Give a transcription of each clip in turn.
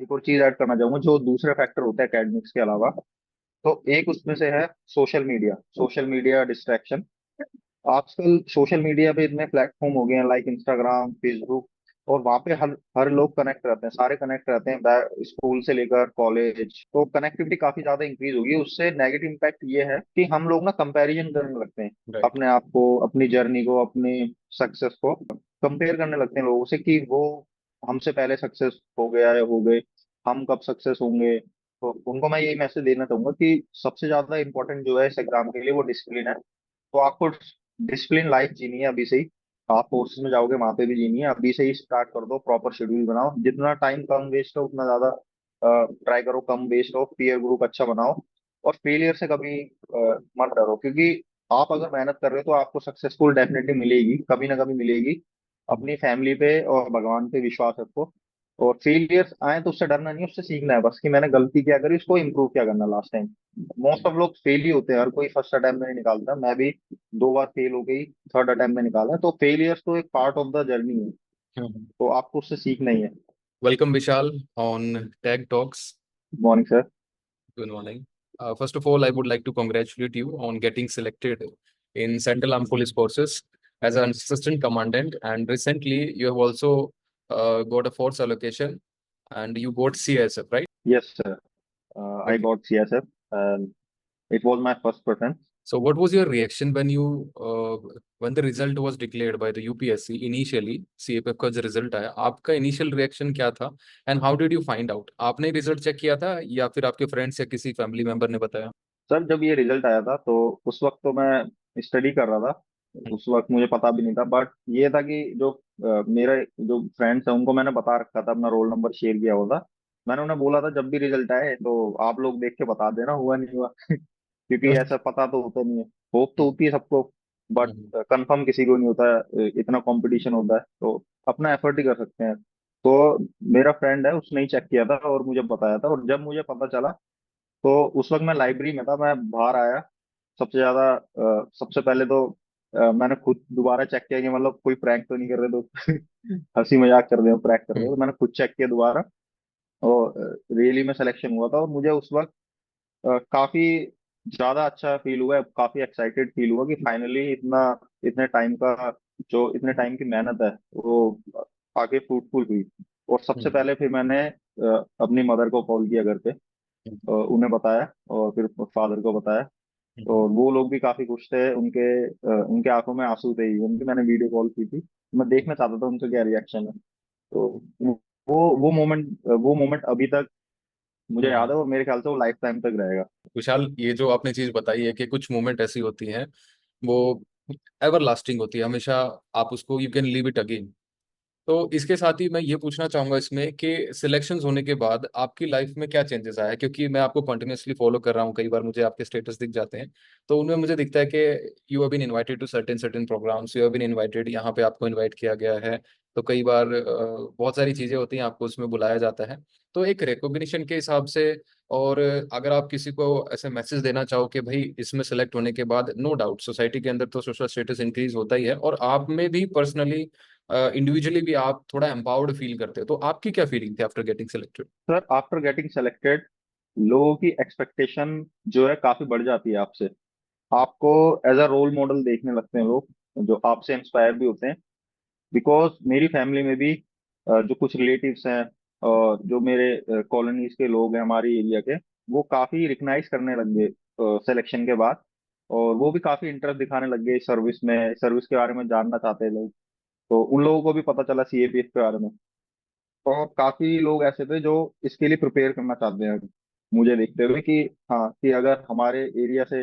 एक और चीज ऐड करना चाहूंगा, जो दूसरे फैक्टर होते हैं एकेडमिक्स के अलावा। तो एक उसमें से है सोशल मीडिया डिस्ट्रैक्शन। आजकल सोशल मीडिया पे इतने प्लेटफॉर्म हो गए हैं, लाइक इंस्टाग्राम, फेसबुक। और वहाँ पे हर हर लोग कनेक्ट रहते हैं, सारे कनेक्ट रहते हैं, स्कूल से लेकर कॉलेज। तो कनेक्टिविटी काफी ज्यादा इंक्रीज होगी। उससे नेगेटिव इम्पैक्ट ये है कि हम लोग ना कंपैरिजन करने लगते हैं, राइट। अपने आप को, अपनी जर्नी को, अपनी सक्सेस को कंपेयर करने लगते हैं लोगों से, कि वो हमसे पहले सक्सेस हो गया या हो गए, हम कब सक्सेस होंगे। तो उनको मैं यही मैसेज देना चाहूंगा कि सबसे ज्यादा इंपॉर्टेंट जो है इस एग्जाम के लिए, वो डिसिप्लिन है। तो आपको डिसिप्लिन लाइफ जीनी है अभी से ही। आप कोर्सेज में जाओगे, वहां पे भी जीनी है, अभी से ही स्टार्ट कर दो, प्रॉपर शेड्यूल बनाओ, जितना टाइम कम वेस्ट हो उतना ज्यादा ट्राई करो, कम वेस्ट हो, पीयर ग्रुप अच्छा बनाओ। और फेलियर से कभी मत डरो, क्योंकि आप अगर मेहनत कर रहे हो तो आपको सक्सेसफुल डेफिनेटली मिलेगी, कभी ना कभी मिलेगी। अपनी फैमिली पे और भगवान पे विश्वास रखो। और फेलियर्स आए तो उससे डरना नहीं, उससे सीखना है बस, कि मैंने गलती क्या करी, उसको इम्प्रूव क्या करना लास्ट टाइम। मोस्ट ऑफ लोग फेल ही होते हैं, हर कोई फर्स्ट अटेम्प्ट में नहीं निकालता। मैं भी 2 बार फेल हो गई, थर्ड अटेम्प्ट में निकाला है। तो फेलियर्स तो एक पार्ट ऑफ द जर्नी है। तो आपको उससे सीखना ही है। Welcome Vishal on Tag Talks. Good morning sir. Good morning. First of all, I would like to congratulate you on getting selected in Central Armed Police Forces as an assistant commandant. And recently, you have also got a force allocation and you got CSF, right? Yes sir, I Okay. Got CSF and it was my first preference. So, what was your reaction when when the result was declared by the UPSC initially? CFF का जो result आया, आपका initial reaction क्या था? And how did you find out? आपने result check किया था या फिर आपके फ्रेंड्स या किसी फैमिली मेंबर ने बताया? सर जब ये रिजल्ट आया था तो उस वक्त तो मैं स्टडी कर रहा था। उस वक्त मुझे पता भी नहीं था, बट ये था कि जो मेरे जो फ्रेंड्स हैं उनको मैंने बता रखा था, अपना रोल नंबर शेयर किया हुआ था। मैंने उन्हें बोला था जब भी रिजल्ट आए तो आप लोग देख के बता देना, हुआ नहीं हुआ। क्योंकि ऐसा पता तो होता नहीं है। होप तो होती है सबको, बट कंफर्म किसी को नहीं होता है। इतना कंपटीशन होता है तो अपना एफर्ट ही कर सकते हैं। तो मेरा फ्रेंड है, उसने ही चेक किया था और मुझे बताया था। और जब मुझे पता चला तो उस वक्त मैं लाइब्रेरी में था, मैं बाहर आया। सबसे पहले तो मैंने खुद दोबारा चेक किया कि मतलब कोई प्रैंक तो नहीं कर रहे, तो हंसी मजाक कर रहे हो, प्रैंक कर रहे हो। तो मैंने खुद चेक किया दोबारा, और रियली में सिलेक्शन हुआ था। और मुझे उस वक्त काफी ज्यादा अच्छा फील हुआ, काफी एक्साइटेड फील हुआ कि फाइनली इतने टाइम की मेहनत है वो आगे फ्रूटफुल हुई। और सबसे पहले फिर मैंने अपनी मदर को कॉल किया घर पे, उन्हें बताया, और फिर फादर को बताया। तो वो लोग भी काफी खुश थे, उनके आंखों में आंसू थे, उनकी मैंने वीडियो कॉल की थी। मैं देखना चाहता था उनका क्या रिएक्शन है। तो वो मोमेंट अभी तक मुझे याद है, और मेरे ख्याल से वो लाइफ टाइम तक रहेगा। विशाल, ये जो आपने चीज बताई है कि कुछ मोमेंट ऐसी होती हैं वो एवर लास्टिंग होती है हमेशा, आप उसको you can leave it again. तो इसके साथ ही मैं ये पूछना चाहूंगा इसमें कि सिलेक्शंस होने के बाद आपकी लाइफ में क्या चेंजेस आया, क्योंकि मैं आपको कंटिन्यूअसली फॉलो कर रहा हूँ, कई बार मुझे आपके स्टेटस दिख जाते हैं। तो उनमें मुझे दिखता है कि you have been invited to certain certain programmes, you have been invited, यहाँ पे आपको इनवाइट किया गया है। तो कई बार बहुत सारी चीजें होती हैं, आपको उसमें बुलाया जाता है। तो एक रिकॉग्निशन के हिसाब से, और अगर आप किसी को ऐसे मैसेज देना चाहो कि भाई इसमें सेलेक्ट होने के बाद नो डाउट सोसाइटी के अंदर तो सोशल स्टेटस इंक्रीज होता ही है, और आप में भी पर्सनली इंडिविजुअली भी आप थोड़ा एम्पावर्ड फील करते हो, तो आपकी क्या फीलिंग थी after getting selected? Sir after getting selected, लोगों की एक्सपेक्टेशन जो है काफी बढ़ जाती है आपसे। आपको एज अ रोल मॉडल देखने लगते हैं लोग, जो आपसे इंस्पायर भी होते हैं। बिकॉज मेरी फैमिली में भी जो कुछ रिलेटिव्स हैं, और जो मेरे कॉलोनीज के लोग हैं हमारी एरिया के, वो काफी रिकग्नाइज करने लग गए सिलेक्शन के बाद। और वो भी काफी इंटरेस्ट दिखाने लग गए सर्विस के बारे में जानना चाहते हैं लोग। तो उन लोगों को भी पता चला CAPF के बारे में। और काफी लोग ऐसे थे जो इसके लिए प्रिपेयर करना चाहते हैं, मुझे देखते हुए कि हाँ, कि अगर हमारे एरिया से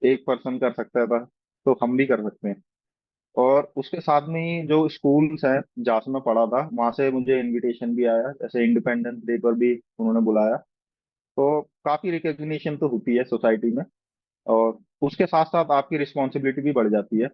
एक पर्सन कर सकता था तो हम भी कर सकते हैं। और उसके साथ में ही जो स्कूल्स हैं जहाँ से मैं पढ़ा था, वहां से मुझे इनविटेशन भी आया, जैसे इंडिपेंडेंस डे पर भी उन्होंने बुलाया। तो काफी रिकग्निशन तो होती है सोसाइटी में। और उसके साथ साथ आपकी रिस्पॉन्सिबिलिटी भी बढ़ जाती है,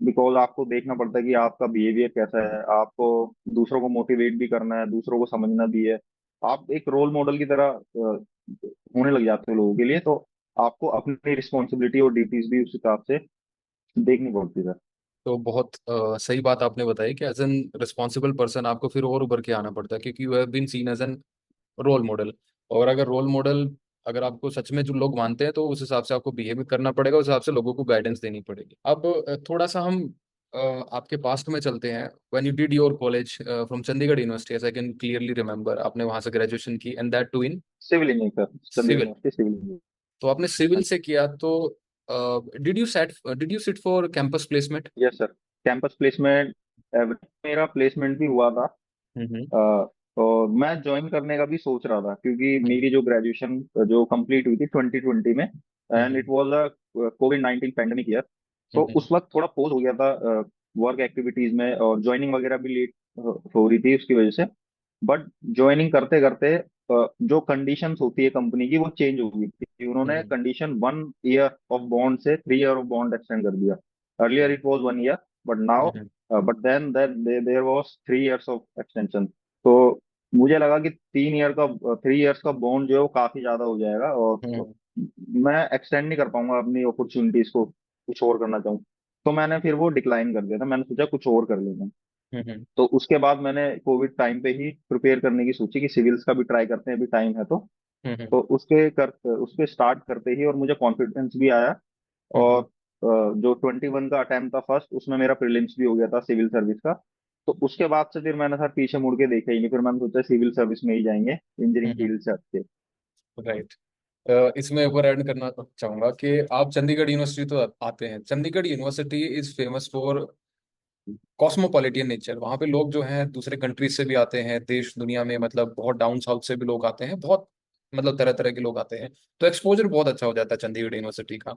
बिकॉज आपको देखना पड़ता है कि आपका बिहेवियर कैसा है, आपको दूसरों को मोटिवेट भी करना है, दूसरों को समझना भी है। आप एक रोल मॉडल की तरह होने लग जाते हो लोगों के लिए। तो आपको अपनी रिस्पॉन्सिबिलिटी और ड्यूटीज भी उस हिसाब से देखनी पड़ती है। तो बहुत सही बात आपने बताई कि एज एन रिस्पॉन्सिबल पर्सन आपको फिर और उभर के आना पड़ता है, क्योंकि you have been seen as an role model. और अगर रोल मॉडल, अगर आपको सच में जो लोग मानते हैं, तो उस हिसाब से आपको बिहेव करना पड़ेगा, उस हिसाब से लोगों को गाइडेंस देनी पड़ेगी। अब थोड़ा सा हम आपके पास्ट में चलते हैं। When you did your college from Chandigarh university, as I can clearly remember, आपने वहां से ग्रेजुएशन की, and that too in civil engineering sir, Chandigarh civil. University civil engineering. तो आपने सिविल से किया, तो did you sit for campus placement? Yes sir, campus placement, मेरा प्लेसमेंट भी हुआ था। हम्म। और मैं ज्वाइन करने का भी सोच रहा था, क्योंकि हम्म। मेरी जो ग्रेजुएशन जो कंप्लीट हुई थी 2020 में, and hmm. It was a Covid 19 pandemic year. तो हम्म। उस वक्त थोड़ा पोज हो गया था वर्क एक्टिविटीज में, और ज्वाइनिंग वगैरह भी लेट हो रही थी उसकी वजह से। बट ज्वाइनिंग करते करते जो कंडीशंस होती है कंपनी की, वो चेंज हो गई थी। उन्होंने hmm. Condition 1 year of bond से 3 ईयर ऑफ बॉन्ड एक्सटेंड कर दिया। Earlier it was 1 year, but now, hmm. But then there was 3 years of extension. तो मुझे लगा कि 3 ईयर्स का बॉन्ड जो है वो काफी ज्यादा हो जाएगा, और हम्म। मैं एक्सटेंड नहीं कर पाऊंगा अपनी अपॉर्चुनिटीज को, कुछ और करना चाहूँ। तो मैंने फिर वो डिक्लाइन कर दिया था, मैंने सोचा कुछ और कर लेना। हम्म। तो उसके बाद मैंने कोविड टाइम पे ही प्रिपेयर करने की सोची कि सिविल्स का भी ट्राई करते हैं, अभी टाइम है तो। हम्म। तो उसके स्टार्ट करते ही और मुझे कॉन्फिडेंस भी आया। और हम्म। जो 21 का अटेम्प्ट था फर्स्ट, उसमें मेरा प्रीलिम्स भी हो गया था सिविल सर्विस का। तो उसके बाद से फिर मैंने सर पीछे मुड़ के देखा ही नहीं, फिर मैंने सोचा सिविल सर्विस में ही जाएंगे, इंजीनियरिंग हम्म। फील्ड से हटके। राइट। इसमें ऊपर ऐड करना चाहूंगा कि आप चंडीगढ़ यूनिवर्सिटी तो आते हैं। Chandigarh university is famous for cosmopolitan nature. वहाँ पे लोग जो हैं दूसरे कंट्रीज से भी आते हैं, देश दुनिया में, मतलब बहुत डाउन साउथ से भी लोग आते हैं, बहुत मतलब तरह तरह के लोग आते हैं। तो एक्सपोजर बहुत अच्छा हो जाता है चंडीगढ़ यूनिवर्सिटी का।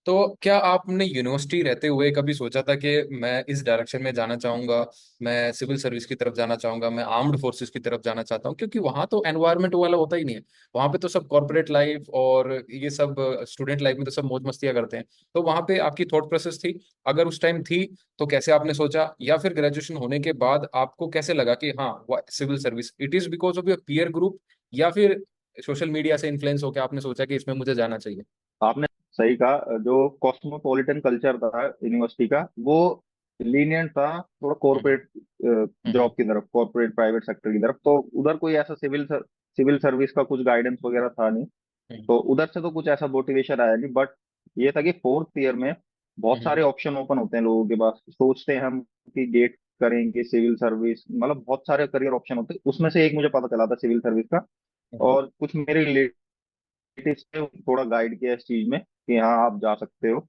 तो क्या आपने यूनिवर्सिटी रहते हुए कभी सोचा था कि मैं इस डायरेक्शन में जाना चाहूंगा, मैं सिविल सर्विस की तरफ जाना चाहूंगा, मैं आर्म्ड फोर्सेस की तरफ जाना चाहता हूँ? क्योंकि वहाँ तो एनवायरनमेंट वाला होता ही नहीं है। वहाँ पे तो सब कॉर्पोरेट लाइफ और ये सब, स्टूडेंट लाइफ में तो सब मौज मस्तियां करते हैं। तो वहाँ पे आपकी थॉट प्रोसेस थी, अगर उस टाइम थी, तो कैसे आपने सोचा? या फिर ग्रेजुएशन होने के बाद आपको कैसे लगा कि हाँ, civil service it is because of your peer group, या फिर सोशल मीडिया से इन्फ्लुएंस होकर आपने सोचा कि इसमें मुझे जाना चाहिए? आपने सही कहा, जो कॉस्मोपॉलिटन कल्चर था यूनिवर्सिटी का, वो लीनियंट था थोड़ा हम्म। कॉर्पोरेट हम्म। जॉब की तरफ, कॉर्पोरेट प्राइवेट सेक्टर की तरफ। तो उधर कोई ऐसा सिविल सर्विस का कुछ गाइडेंस वगैरह था नहीं। हम्म। तो उधर से तो कुछ ऐसा मोटिवेशन आया नहीं। बट ये था कि 4th ईयर में बहुत हम्म। सारे ऑप्शन ओपन होते हैं लोगों के पास, सोचते हैं हम कि गेट करेंगे सिविल सर्विस, मतलब बहुत सारे करियर ऑप्शन होते हैं, उसमें से एक मुझे पता चला था सिविल सर्विस का। हम्म। और कुछ मेरे रिलेटिव्स ने थोड़ा गाइड किया इस चीज में कि हाँ आप जा सकते हो।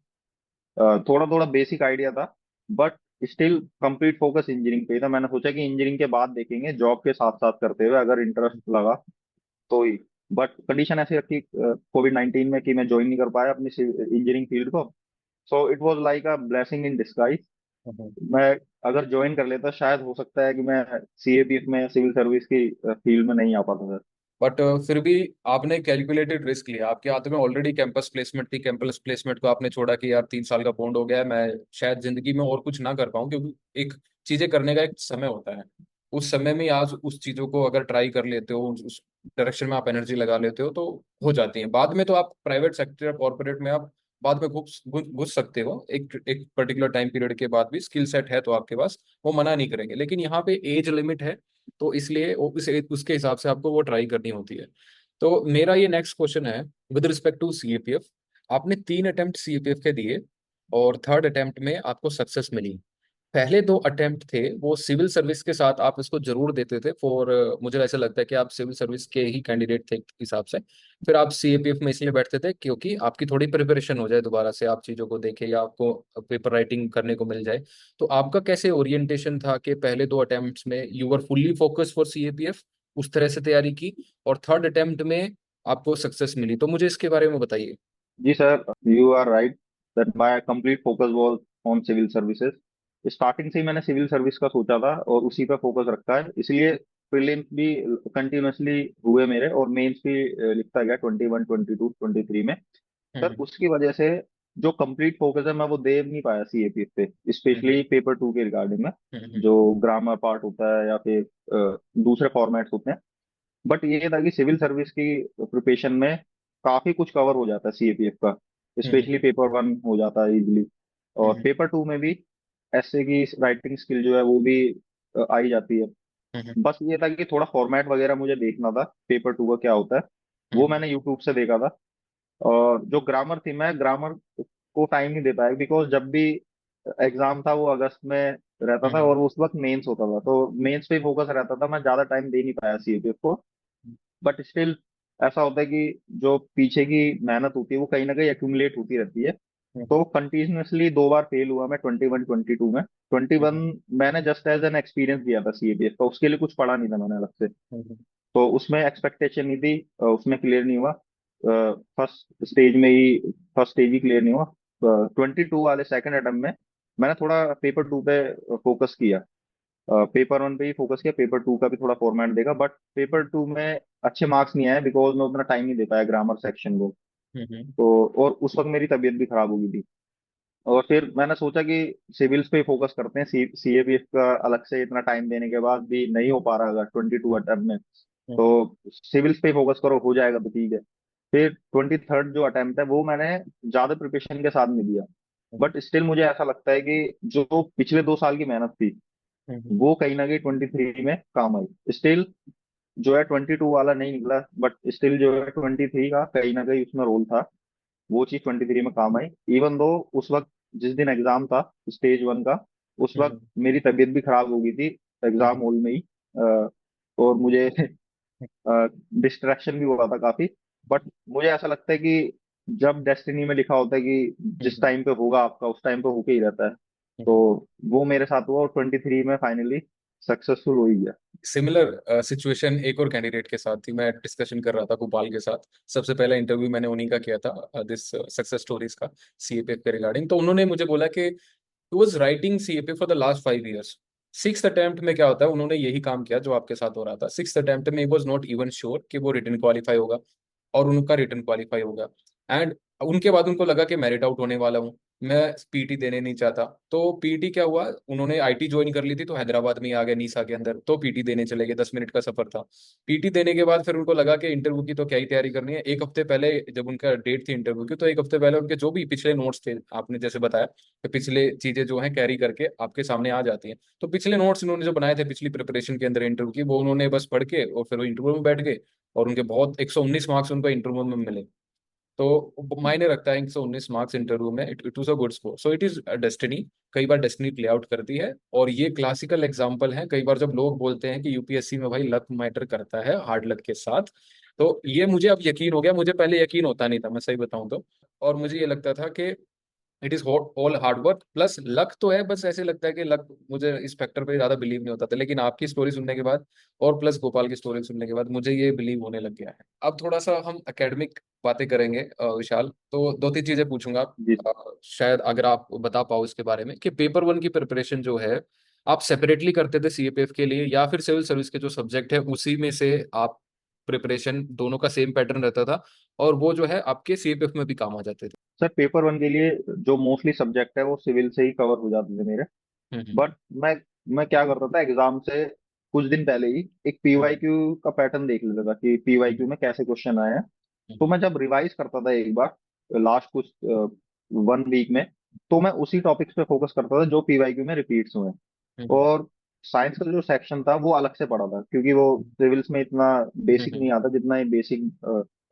थोड़ा थोड़ा बेसिक आइडिया था, but still complete focus engineering पे ही था। मैंने सोचा कि इंजीनियरिंग के बाद देखेंगे, जॉब के साथ साथ करते हुए अगर इंटरेस्ट लगा तो ही। बट कंडीशन ऐसी रखी कोविड 19 में कि मैं ज्वाइन नहीं कर पाया अपनी इंजीनियरिंग फील्ड को। So it was like a blessing in disguise. Hmm. मैं अगर ज्वाइन कर लेता, शायद हो सकता है कि मैं सीएपीएफ में, सिविल सर्विस की फील्ड में नहीं आ पाता सर। बट फिर भी आपने कैलकुलेटेड रिस्क लिया। आपके हाथ में ऑलरेडी कैंपस प्लेसमेंट थी, कैंपस प्लेसमेंट को आपने छोड़ा कि यार 3 साल का बॉन्ड हो गया है, मैं शायद जिंदगी में और कुछ ना कर पाऊँ, क्योंकि एक चीजें करने का एक समय होता है। उस समय में आज उस चीजों को अगर ट्राई कर लेते हो, उस डायरेक्शन में आप एनर्जी लगा लेते हो, तो हो जाती है। बाद में तो आप प्राइवेट सेक्टर या कॉर्पोरेट में आप बाद में घुस घुस घुस सकते हो, एक एक पर्टिकुलर टाइम पीरियड के बाद भी स्किल सेट है तो आपके पास, वो मना नहीं करेंगे। लेकिन यहाँ पे एज लिमिट है, तो इसलिए उसके हिसाब से आपको वो ट्राई करनी होती है। तो मेरा ये नेक्स्ट क्वेश्चन है विद रिस्पेक्ट टू सीएपीएफ। आपने 3 अटेम्प्ट सीएपीएफ के दिए, और थर्ड अटेम्प्ट में आपको सक्सेस मिली। पहले 2 अटेम्प्ट थे वो सिविल सर्विस के साथ आप इसको जरूर देते थे फॉर, मुझे ऐसा लगता है कि आप सिविल सर्विस के ही कैंडिडेट थे इस हिसाब से। फिर आप सीएपीएफ में इसलिए बैठते थे क्योंकि आपकी थोड़ी प्रिपरेशन हो जाए, दोबारा से आप चीज़ों को देखें या आपको पेपर राइटिंग करने को मिल जाए। तो आपका कैसे ओरिएंटेशन था कि पहले 2 अटेम्प्ट्स में you were fully focus for CAPF, उस तरह से तैयारी की, और थर्ड अटेम्प्ट में आपको सक्सेस मिली? तो मुझे इसके बारे में बताइए। जी sir, you are right that my complete focus was on civil services. Starting से ही मैंने सिविल सर्विस का सोचा था और उसी पे फोकस रखा है, इसलिए प्रीलिम्स भी कंटिन्यूअसली हुए मेरे, और मेंस भी लिखता गया 21, 22, 23 में। सर हम्म। उसकी वजह से जो कंप्लीट फोकस है मैं वो दे नहीं पाया सीएपीएफ पे, हम्म। स्पेशली पेपर 2 के रिगार्डिंग में। हम्म। जो ग्रामर पार्ट होता है या फिर दूसरे फॉर्मेट्स होते हैं। बट ये था कि सिविल सर्विस की प्रिपरेशन में काफी कुछ कवर हो जाता है सीएपीएफ का, हम्म। स्पेशली पेपर 1 हो जाता है इजिली, और हम्म। पेपर 2 में भी। ऐसे की राइटिंग स्किल जो है वो भी आ ही जाती है। हम्म। बस ये था कि थोड़ा फॉर्मेट वगैरह मुझे देखना था, पेपर टू का क्या होता है, वो हम्म। मैंने यूट्यूब से देखा था। और जो ग्रामर थी, मैं ग्रामर को टाइम नहीं दे पाया, बिकॉज जब भी एग्जाम था वो अगस्त में रहता था, हम्म। और उस वक्त मेंस होता था, तो मेंस पे फोकस रहता था, मैं ज्यादा टाइम दे नहीं पाया सीएपीएफ को। बट स्टिल ऐसा होता है कि जो पीछे की मेहनत होती है वो कहीं ना कहीं एक्यूमुलेट होती रहती है। हम्म। तो कंटिन्यूअसली 2 बार फेल हुआ मैं, 21 22 में। 21 हम्म। मैंने जस्ट एज एन एक्सपीरियंस दिया था सीएपीएफ का, उसके लिए कुछ पढ़ा नहीं था मैंने अलग से। हम्म। तो उसमें एक्सपेक्टेशन नहीं थी, उसमें क्लियर नहीं हुआ। फर्स्ट स्टेज ही क्लियर नहीं हुआ। 22 वाले सेकंड अटेम्प्ट में मैंने थोड़ा पेपर टू पे फोकस किया। पेपर वन पे ही फोकस किया, पेपर टू का भी थोड़ा फॉर्मेट देखा, बट पेपर टू में अच्छे मार्क्स नहीं आए, बिकॉज मैं उतना टाइम नहीं दे पाया ग्रामर सेक्शन को। हम्म। तो और उस वक्त मेरी तबीयत भी खराब हो गई थी। और फिर मैंने सोचा कि सिविल्स पे फोकस करते हैं, सीएपीएफ का अलग से इतना टाइम देने के बाद भी नहीं हो पा रहा अगर 22 अटेम्प्ट में, हम्म। तो सिविल्स पे फोकस करो, हो जाएगा तो ठीक है। फिर 23rd जो अटेम्प्ट है वो मैंने ज्यादा प्रिपरेशन के साथ नहीं दिया। हम्म। बट स्टिल मुझे ऐसा लगता है कि जो पिछले 2 साल की मेहनत थी हम्म। वो कहीं ना कहीं 23 में काम आई। स्टिल जो है 22 वाला नहीं निकला, बट स्टिल जो है 23 का कहीं ना कहीं उसमें रोल था, वो चीज 23 में काम आई। इवन दो उस वक्त जिस दिन एग्जाम था स्टेज वन का, उस वक्त हम्म। मेरी तबीयत भी खराब हो गई थी एग्जाम हम्म। हॉल में ही। और मुझे डिस्ट्रैक्शन भी हुआ था काफी। बट मुझे ऐसा लगता है कि जब डेस्टिनी में लिखा होता है कि जिस हम्म। टाइम पे होगा आपका उस टाइम पे होके ही रहता है। तो हम्म। वो मेरे साथ हुआ, और 23 में फाइनली सक्सेसफुल हो ही गया। सिमिलर सिचुएशन एक और कैंडिडेट के साथ थी। मैं डिस्कशन कर रहा था गोपाल के साथ। सबसे पहला इंटरव्यू मैंने उन्हीं का किया था, दिस सक्सेस स्टोरीज का, सीएपीएफ के रिगार्डिंग। तो उन्होंने मुझे बोला कि he was writing CAPF for the last 5 years। Six attempt में क्या होता है, उन्होंने यही काम किया जो आपके साथ हो रहा था। सिक्स अटेम्प्ट में he was not even sure कि वो रिटर्न क्वालिफाई होगा, और उनका रिटर्न क्वालिफाई होगा। एंड उनके बाद उनको लगा कि मेरिट आउट होने वाला हूँ, मैं पीटी देने नहीं चाहता। तो पीटी क्या हुआ, उन्होंने आईटी ज्वाइन कर ली थी, तो हैदराबाद में ही आ गया नीसा के अंदर, तो पीटी देने चले गए। 10 मिनट का सफर था। पीटी देने के बाद फिर उनको लगा कि इंटरव्यू की तो क्या ही तैयारी करनी है। एक हफ्ते पहले जब उनका डेट थी इंटरव्यू की, तो एक हफ्ते पहले उनके जो भी पिछले नोट्स थे, आपने जैसे बताया कि पिछले चीजें जो हैं कैरी करके आपके सामने आ जाती हैं, तो पिछले नोट्स इन्होंने जो बनाए थे पिछली प्रिपरेशन के अंदर इंटरव्यू की, वो उन्होंने बस पढ़ के और फिर वो इंटरव्यू में बैठ गए। और उनके बहुत 119 मार्क्स उनको इंटरव्यू में मिले। तो मायने रखता है 119 मार्क्स इंटरव्यू में। It was a good score, so it is destiny. कई बार डेस्टिनी प्ले आउट करती है, और ये क्लासिकल एग्जांपल है। कई बार जब लोग बोलते हैं कि यूपीएससी में भाई लक मैटर करता है, हार्ड लक के साथ, तो ये मुझे अब यकीन हो गया। मुझे पहले यकीन होता नहीं था, मैं सही बताऊं तो। और मुझे ये लगता था कि it is all hard work plus luck तो है, बस ऐसे लगता है कि लक, मुझे इस फैक्टर पे ज्यादा बिलीव नहीं होता था। लेकिन आपकी स्टोरी सुनने के बाद और प्लस गोपाल की स्टोरी सुनने के बाद मुझे ये बिलीव होने लग गया है। अब थोड़ा सा हम एकेडमिक बातें करेंगे, विशाल। तो दो तीन चीजें पूछूंगा, जी। शायद अगर आप बता पाओ इसके बारे में, कि पेपर वन की प्रिपरेशन जो है आप सेपरेटली करते थे सीएपीएफ के लिए, या फिर सिविल सर्विस के जो सब्जेक्ट है उसी में से आप प्रिपरेशन, दोनों का सेम पैटर्न रहता था, और वो जो है आपके सीएपीएफ में भी काम आ जाते थे? सर पेपर वन के लिए जो मोस्टली सब्जेक्ट है वो सिविल से ही कवर हो जाते थे मेरे। हम्म। बट मैं क्या करता था, एग्जाम से कुछ दिन पहले ही एक हम्म। पीवाईक्यू का पैटर्न देख लेता था कि पीवाईक्यू हम्म। में कैसे क्वेश्चन आए हैं। तो हम्म। मैं जब रिवाइज करता था एक बार लास्ट कुछ 1 वीक में, तो मैं उसी टॉपिक्स पे फोकस करता था जो पीवाईक्यू में रिपीट्स हुए हैं। हम्म। और साइंस का जो सेक्शन था वो अलग से पढ़ा था, क्योंकि वो सिविल्स में इतना बेसिक हम्म। नहीं आता जितना ये बेसिक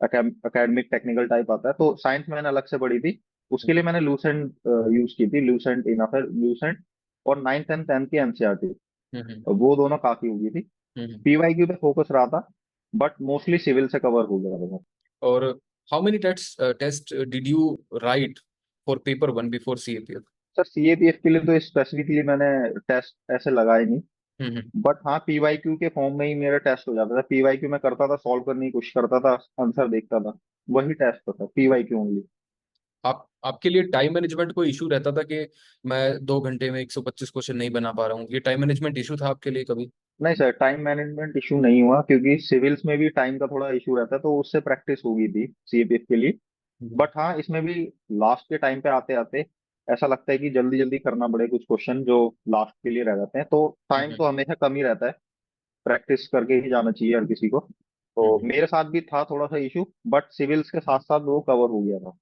एकेडमिक टेक्निकल टाइप आता है। तो साइंस मैंने अलग से पढ़ी थी, उसके लिए मैंने लूसेंट यूज की थी, लूसेंट इनफ है लूसेंट। और 9th एंड 10th की एनसीईआरटी, हम्म। वो दोनों काफी हो गई थी। हम्म। पीवाईक्यू पे फोकस रहा था, बट मोस्टली सिविल से कवर हो गया था। और how many test did you write for paper one before CAPF? Sir CAPF के लिए तो स्पेसिफिकली मैंने टेस्ट ऐसे लगाए नहीं। हम्म। बट हाँ पीवाईक्यू के फॉर्म में ही मेरा टेस्ट हो जाता था, पीवाईक्यू में करता था, सॉल्व करने की कोशिश करता था, आंसर देखता था, वही टेस्ट होता पीवाईक्यू ओनली। आप आपके लिए टाइम मैनेजमेंट कोई इशू रहता था कि मैं 2 घंटे में 125 क्वेश्चन नहीं बना पा रहा हूँ? ये टाइम मैनेजमेंट इशू था आपके लिए कभी? नहीं सर, टाइम मैनेजमेंट इशू नहीं हुआ, क्योंकि सिविल्स में भी टाइम का थोड़ा इशू रहता है, तो उससे प्रैक्टिस हो गई थी सीएपीएफ के लिए। हम्म। बट हाँ इसमें भी लास्ट के टाइम पे आते आते ऐसा लगता है कि जल्दी जल्दी करना पड़े कुछ क्वेश्चन जो लास्ट के लिए रह जाते हैं, तो टाइम हम्म। तो हमेशा कम ही रहता है। प्रैक्टिस करके ही जाना चाहिए हर किसी को। तो हम्म। मेरे साथ भी था थोड़ा सा इशू, बट सिविल्स के साथ साथ वो कवर हो गया था।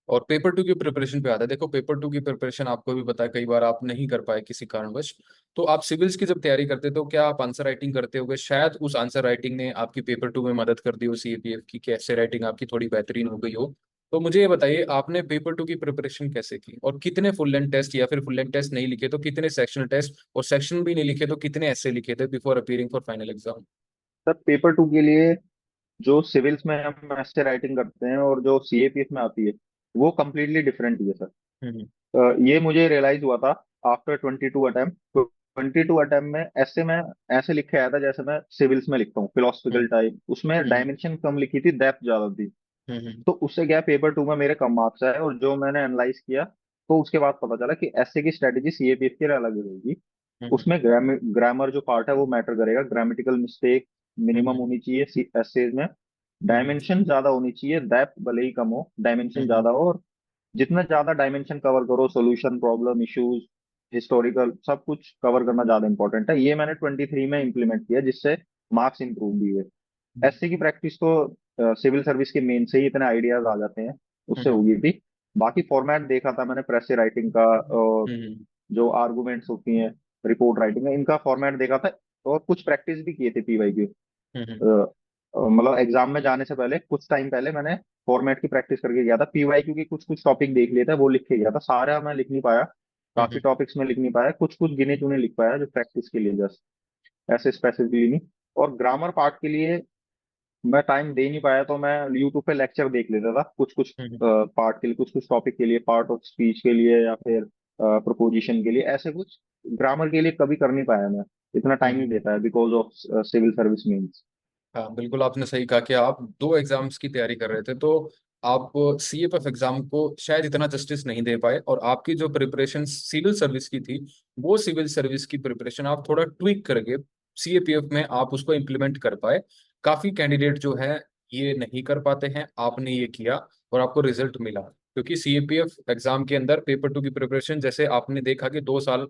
और पेपर टू की प्रिपरेशन पे आता है। देखो पेपर टू की प्रिपरेशन आपको भी पता है, कई बार आप नहीं कर पाए किसी कारणवश। तो आप सिविल्स की जब तैयारी करते तो क्या आप आंसर राइटिंग करते होगे? शायद उस आंसर राइटिंग ने आपकी पेपर टू में मदद कर दी हो सीएपीएफ की, कैसे राइटिंग आपकी थोड़ी बेहतरीन हो गई हो। तो मुझे ये बताइए आपने पेपर टू की प्रिपरेशन कैसे की, और कितने फुल लेंथ टेस्ट, या फिर फुल लेंथ टेस्ट नहीं लिखे तो कितने सेक्शनल टेस्ट, और सेक्शन भी नहीं लिखे तो कितने ऐसे लिखे थे before appearing for final exam? Sir paper two के लिए जो सिविल्स में हम ऐसे राइटिंग करते हैं और जो सीएपीएफ में आती है, वो कम्प्लीटली डिफरेंट ही है सर। हम्म ये मुझे रियलाइज हुआ था आफ्टर 22 अटेम्प्ट। 22 अटेम्प्ट में ऐसे में ऐसे लिख के आया था जैसे मैं सिविल्स में लिखता हूँ, फिलोसफिकल हम्म टाइप। उसमें हम्म डायमेंशन कम लिखी थी, डेप्थ ज्यादा थी। हम्म तो उससे क्या, पेपर टू में मेरे कम मार्क्स आए। और जो मैंने एनालाइज किया, तो उसके बाद पता चला कि एसए की स्ट्रेटेजी सीएपीएफ की अलग रहेगी। हम्म उसमें ग्रामर जो पार्ट है वो मैटर करेगा, ग्रामेटिकल मिस्टेक मिनिमम हम्म होनी चाहिए एसएज में। हम्म डायमेंशन ज्यादा होनी चाहिए, डेप्थ भले ही कम हो, डायमेंशन हम्म ज्यादा हो। और जितना ज्यादा डायमेंशन कवर करो, सोल्यूशन, प्रॉब्लम, इश्यूज, हिस्टोरिकल, सब कुछ कवर करना ज्यादा इंपॉर्टेंट है। ये मैंने 23 में इंप्लीमेंट किया, जिससे मार्क्स इंप्रूव भी हुए। एससी की प्रैक्टिस तो सिविल सर्विस के मेन से ही इतने आइडियाज आ जाते हैं, उससे हम्म होगी थी। बाकी फॉर्मेट देखा था मैंने प्रेस राइटिंग का, और हम्म जो आर्गुमेंट्स होती हैं, रिपोर्ट राइटिंग का, इनका फॉर्मेट देखा था। और कुछ प्रैक्टिस भी किए थे पीवाई की। हम्म मतलब एग्जाम में जाने से पहले कुछ टाइम पहले मैंने फॉर्मेट की प्रैक्टिस करके गया था। पीवाईक्यू के कुछ कुछ टॉपिक देख लिए थे, वो लिख के गया था। सारा मैं लिख नहीं पाया, काफी हम्म टॉपिक्स में लिख नहीं पाया, कुछ कुछ गिने चुने लिख पाया जो प्रैक्टिस के लिए, जस्ट ऐसे स्पेसिफिकली नहीं। और ग्रामर पार्ट के लिए मैं टाइम दे नहीं पाया, तो मैं यूट्यूब पे लेक्चर देख लेता था कुछ कुछ हम्म पार्ट के लिए, कुछ कुछ टॉपिक के लिए, पार्ट ऑफ स्पीच के लिए या फिर प्रोपोजिशन के लिए, ऐसे कुछ। ग्रामर के लिए कभी कर नहीं पाया मैं, इतना टाइम नहीं हम्म। दे पाया because of civil service means. हाँ बिल्कुल, आपने सही कहा कि आप दो एग्जाम्स की तैयारी कर रहे थे, तो आप सीएपीएफ एग्जाम को शायद इतना जस्टिस नहीं दे पाए, और आपकी जो प्रिपरेशन सिविल सर्विस की थी, वो सिविल सर्विस की प्रिपरेशन आप थोड़ा ट्विक करके सीएपीएफ में आप उसको इम्प्लीमेंट कर पाए। काफी कैंडिडेट जो है ये नहीं कर पाते हैं, आपने ये किया और आपको रिजल्ट मिला। क्योंकि सीएपीएफ एग्जाम के अंदर पेपर टू की प्रिपरेशन, जैसे आपने देखा कि 2 साल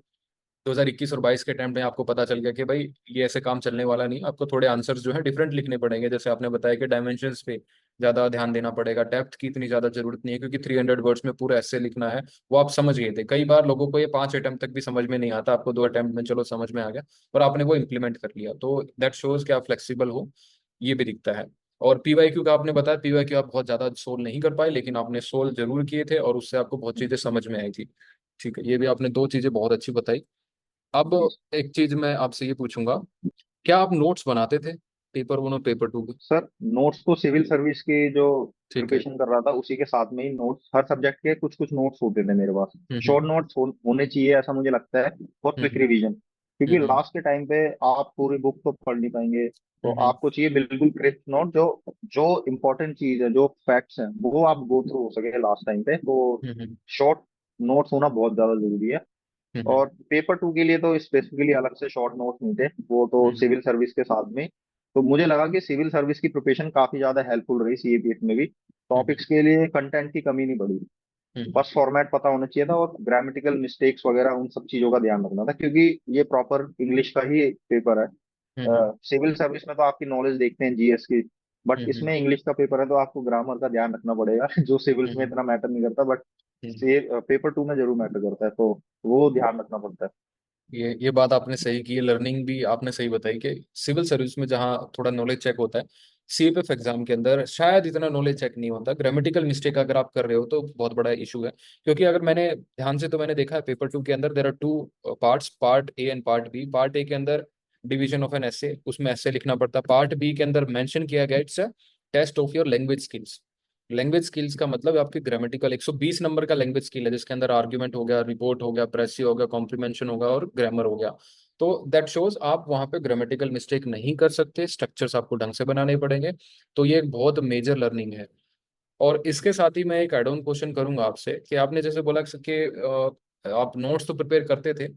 2021 और 22 के अटेम्प्ट में आपको पता चल गया कि भाई ये ऐसे काम चलने वाला नहीं, आपको थोड़े आंसर्स जो है डिफरेंट लिखने पड़ेंगे। जैसे आपने बताया कि डायमेंशंस पे ज्यादा ध्यान देना पड़ेगा, डेप्थ की इतनी ज्यादा जरूरत नहीं है, क्योंकि 300 वर्ड्स में पूरा ऐसे लिखना है। वो आप समझ गए थे। कई बार लोगों को ये 5 अटेम्प्ट तक भी समझ में नहीं आता, आपको 2 अटेम्प्ट में चलो समझ में आ गया, और आपने वो इंप्लीमेंट कर लिया, तो दैट शोज कि आप फ्लेक्सिबल हो, ये भी दिखता है। और पीवाईक्यू का आपने बताया, पीवाईक्यू आप बहुत ज्यादा सोल्व नहीं कर पाए, लेकिन आपने सोल्व जरूर किए थे और उससे आपको बहुत चीजें समझ में आई थी। ठीक है, ये भी आपने दो चीजें बहुत अच्छी बताई। अब एक चीज मैं आपसे ये पूछूंगा, क्या आप नोट्स बनाते थे पेपर वन और पेपर टू के? सर नोट्स तो सिविल सर्विस के जो ठीक है। प्रिपरेशन कर रहा था उसी के साथ में ही नोट्स, हर सब्जेक्ट के कुछ कुछ नोट्स होते थे मेरे पास। हम्म शॉर्ट नोट्स होने चाहिए ऐसा मुझे लगता है, फॉर क्विक हम्म रिवीजन। क्योंकि हम्म लास्ट के टाइम पे आप पूरी बुक तो पढ़ नहीं पाएंगे, तो हम्म आपको चाहिए बिल्कुल क्रिस्प नोट, जो जो इंपॉर्टेंट चीज है, जो फैक्ट्स हैं, वो आप गो थ्रू हो सके लास्ट टाइम पे। तो हम्म शॉर्ट नोट्स होना बहुत ज्यादा जरूरी है। हम्म और पेपर टू के लिए तो स्पेसिफिकली अलग से शॉर्ट नोट्स नहीं थे, वो तो हम्म सिविल सर्विस के साथ में। तो मुझे लगा कि सिविल सर्विस की प्रिपरेशन काफी ज्यादा हेल्पफुल रही सीएपीएफ में भी। हम्म टॉपिक्स के लिए कंटेंट की कमी नहीं पड़ी, हम्म बस फॉर्मेट पता होना चाहिए था, और ग्रामेटिकल मिस्टेक्स वगैरह उन सब चीजों का ध्यान रखना था, क्योंकि ये प्रॉपर इंग्लिश का ही पेपर है। हम्म सिविल सर्विस में तो आपकी नॉलेज देखते हैं जीएस की, बट हम्म इसमें इंग्लिश का पेपर है, तो आपको ग्रामर का ध्यान रखना पड़ेगा जो सिविल्स में हम्म इतना मैटर नहीं करता, बट हम्म। पेपर टू में जरूर मैटर करता है, तो वो ध्यान रखना पड़ता है। ये बात आपने सही की, लर्निंग भी आपने सही बताई कि सिविल सर्विस में जहाँ थोड़ा नॉलेज चेक होता है, सीएपीएफ एग्जाम के अंदर शायद इतना नॉलेज चेक नहीं होता। ग्रामेटिकल मिस्टेक अगर आप कर रहे हो तो बहुत बड़ा इशू है। क्योंकि अगर मैंने ध्यान से, तो मैंने देखा है पेपर टू के अंदर there are two parts, part A and part B. Part A के अंदर डिवीजन ऑफ एन एसे, उसमें एसे लिखना पड़ता है। पार्ट बी के अंदर मेंशन किया गया it's test of your language skills. Language skills का मतलब आपकी ग्रामेटिकल 120 नंबर का लैंग्वेज स्किल है, जिसके अंदर आर्ग्यूमेंट हो गया, रिपोर्ट हो गया, प्रेसी हो गया, कॉम्प्लीमेंशन होगा और ग्रामर हो गया। तो दैट शोज आप वहां पे ग्रामेटिकल मिस्टेक नहीं कर सकते, स्ट्रक्चर्स आपको ढंग से बनाने पड़ेंगे। तो ये एक बहुत मेजर लर्निंग है। और इसके साथ ही मैं एक एड ऑन क्वेश्चन करूंगा आपसे कि आपने जैसे बोला कि आप नोट्स तो प्रिपेयर करते थे,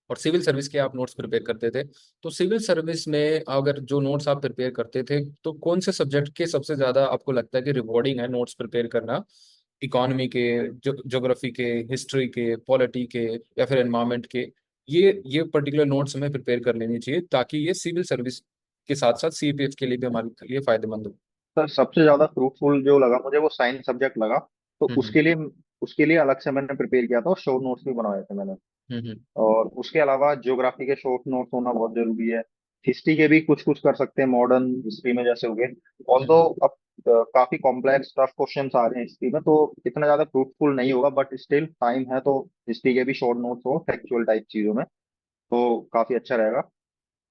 और सिविल सर्विस के आप नोट्स प्रिपेयर करते थे। तो सिविल सर्विस में अगर जो नोट्स आप प्रिपेयर करते थे, तो कौन से सब्जेक्ट के सबसे ज्यादा आपको लगता है कि रिवॉर्डिंग है नोट्स प्रिपेयर करना? इकोनॉमी के, ज्योग्राफी के, हिस्ट्री के, पॉलिटी के, या फिर एनवायरमेंट के? ये पर्टिकुलर नोट्स हमें प्रिपेयर कर लेनी चाहिए, ताकि ये सिविल सर्विस के साथ साथ सीपीएफ के लिए भी हमारे लिए फायदेमंद हो। सर सबसे ज्यादा फ्रूटफुल जो लगा मुझे वो साइंस सब्जेक्ट लगा। तो हम्म उसके लिए अलग से मैंने प्रिपेयर किया था और शॉर्ट नोट्स भी बनवाए थे मैंने। हम्म और उसके अलावा ज्योग्राफी के शॉर्ट नोट्स होना बहुत जरूरी है। हिस्ट्री के भी कुछ कुछ कर सकते हैं, मॉडर्न हिस्ट्री में जैसे हो गए। ऑल्दो हम्म अब काफी कॉम्प्लेक्स टफ क्वेश्चंस आ रहे हैं हिस्ट्री में, तो इतना ज्यादा फ्रूटफुल नहीं होगा, बट स्टिल टाइम है तो हिस्ट्री के भी शॉर्ट नोट्स हो फैक्चुअल टाइप चीजों में, तो काफी अच्छा रहेगा।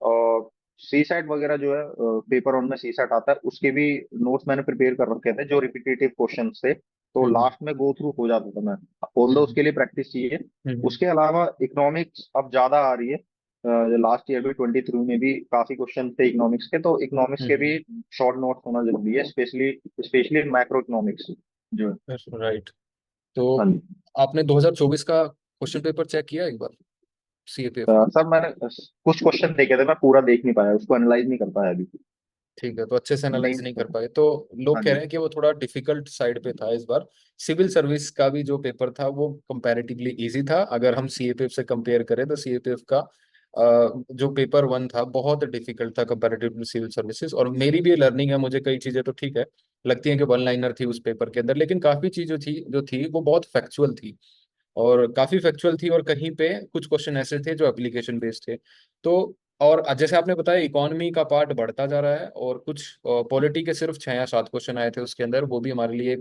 और सी सेट वगैरह जो है, पेपर वन में सी सेट आता है, उसके भी नोट्स मैंने प्रिपेयर कर रखे थे जो रिपीटेटिव क्वेश्चन थे, तो हम्म लास्ट में गो थ्रू हो जाता था मैं। ऑल्दो हम्म उसके लिए प्रैक्टिस चाहिए। हम्म उसके अलावा इकोनॉमिक्स अब ज्यादा आ रही है। लास्ट ईयर भी 23 में भी काफी क्वेश्चन थे इकोनॉमिक्स के, तो इकोनॉमिक्स के भी हम्म शॉर्ट नोट्स होना जरूरी है, स्पेशली स्पेशली मैक्रो इकोनॉमिक्स जो है। राइट। तो हाँ जी। आपने 2024 का क्वेश्चन पेपर चेक किया एक बार, सीएपीएफ का? सर मैंने कुछ क्वेश्चन देखे थे, मैं पूरा देख नहीं पाया, उसको एनालाइज नहीं कर पाया अभी। ठीक है, तो अच्छे से एनालाइज मेन। नहीं कर पाए तो लोग हाँ कह जी। रहे हैं कि वो थोड़ा डिफिकल्ट साइड पे था इस बार। सिविल सर्विस का भी जो पेपर था वो कंपैरेटिवली इजी था, अगर हम सीएपीएफ से कंपेयर करें तो सीएपीएफ का जो पेपर वन था बहुत डिफिकल्ट था कंपैरेटिवली सिविल सर्विसेज। और मेरी भी लर्निंग है, मुझे कई चीजें तो ठीक है लगती हैं कि वन लाइनर थी उस पेपर के अंदर, लेकिन काफी चीजें थी जो थी वो बहुत फैक्चुअल थी, और काफी फैक्चुअल थी, और कहीं पे कुछ क्वेश्चन ऐसे थे जो एप्लीकेशन बेस्ड थे। तो और जैसे आपने बताया इकोनॉमी का पार्ट बढ़ता जा रहा है, और कुछ पॉलिटी के सिर्फ 6 या 7 क्वेश्चन आए थे उसके अंदर, वो भी हमारे लिए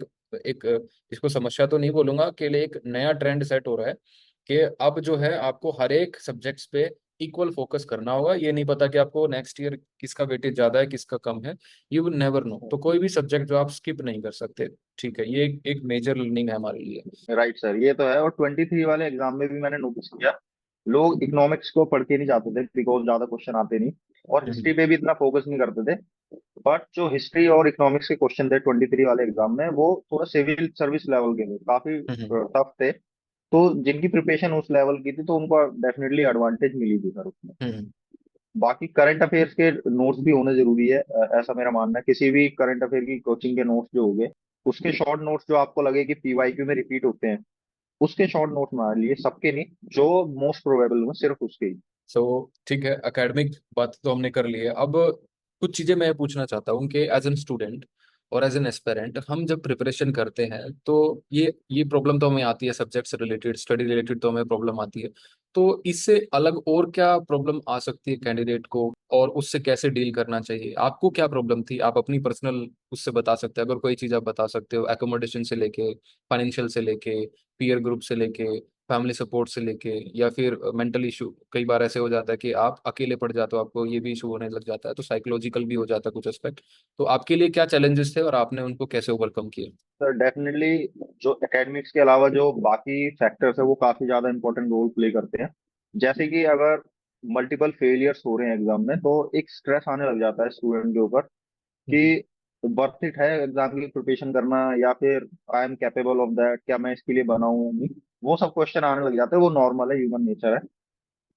एक इसको समस्या तो नहीं बोलूंगा, के लिए एक नया ट्रेंड सेट हो रहा है कि अब जो है आपको हर एक सब्जेक्ट्स पे इक्वल फोकस करना होगा। ये नहीं पता कि आपको नेक्स्ट ईयर किसका वेटेज ज्यादा है किसका कम है, यू विल नेवर नो। तो कोई भी सब्जेक्ट जो आप स्किप नहीं कर सकते। ठीक है, ये एक मेजर लर्निंग है हमारे लिए। राइट सर, ये तो है। और 23 वाले एग्जाम में भी मैंने नोटिस किया, लोग इकोनॉमिक्स को पढ़ के नहीं जाते थे बिकॉज ज्यादा क्वेश्चन आते नहीं, और हम्म हिस्ट्री पे भी इतना फोकस नहीं करते थे। बट जो हिस्ट्री और इकोनॉमिक्स के क्वेश्चन थे 23 वाले एग्जाम में, वो थोड़ा सिविल सर्विस लेवल के थे, काफी हम्म टफ थे। तो जिनकी प्रिपरेशन उस लेवल की थी, तो उनको डेफिनेटली एडवांटेज मिली थी सर उसमें। हम्म बाकी करंट अफेयर्स के नोट्स भी होने जरूरी है, ऐसा मेरा मानना है। किसी भी करंट अफेयर की कोचिंग के नोट्स जो हो गए, उसके शॉर्ट नोट्स जो आपको लगे कि पीवाईक्यू में रिपीट होते हैं, उसके शॉर्ट नोट्स बना लिए, सबके नहीं, जो मोस्ट प्रोबेबल हो सिर्फ उसके ही। सो ठीक है, एकेडमिक बात तो हमने कर ली है। अब कुछ चीजें मैं पूछना चाहता हूँ कि एज एन स्टूडेंट और एज एन एस्पेरेंट हम जब प्रिपरेशन करते हैं तो ये प्रॉब्लम तो हमें आती है, सब्जेक्ट से रिलेटेड स्टडी रिलेटेड तो हमें प्रॉब्लम आती है। तो इससे अलग और क्या प्रॉब्लम आ सकती है कैंडिडेट को, और उससे कैसे डील करना चाहिए? आपको क्या प्रॉब्लम थी, आप अपनी पर्सनल उससे बता सकते हैं अगर कोई चीज़ आप बता सकते हो, एकोमोडेशन से लेके, फाइनेंशियल से लेके, पीयर ग्रुप से लेके, फैमिली सपोर्ट से लेके, या फिर मेंटल इशू। कई बार ऐसे हो जाता है कि आप अकेले पड़ जाते हो, आपको ये भी इशू होने लग जाता है, तो साइकोलॉजिकल भी हो जाता है कुछ एस्पेक्ट। तो आपके लिए क्या चैलेंजेस थे और आपने उनको कैसे ओवरकम किए? सर डेफिनेटली, जो एकेडमिक्स के अलावा जो बाकी फैक्टर्स है वो काफी ज्यादा इंपॉर्टेंट रोल प्ले करते हैं। जैसे कि अगर मल्टीपल फेलियर्स हो रहे हैं एग्जाम में, तो एक स्ट्रेस आने लग जाता है स्टूडेंट के ऊपर कि हम्म वर्थ इट है एग्जाम की प्रिपरेशन करना, या फिर I am capable of that, क्या मैं इसके लिए बना हूँ या नहीं। वो सब क्वेश्चन आने लग जाते हैं, वो नॉर्मल है, ह्यूमन नेचर है।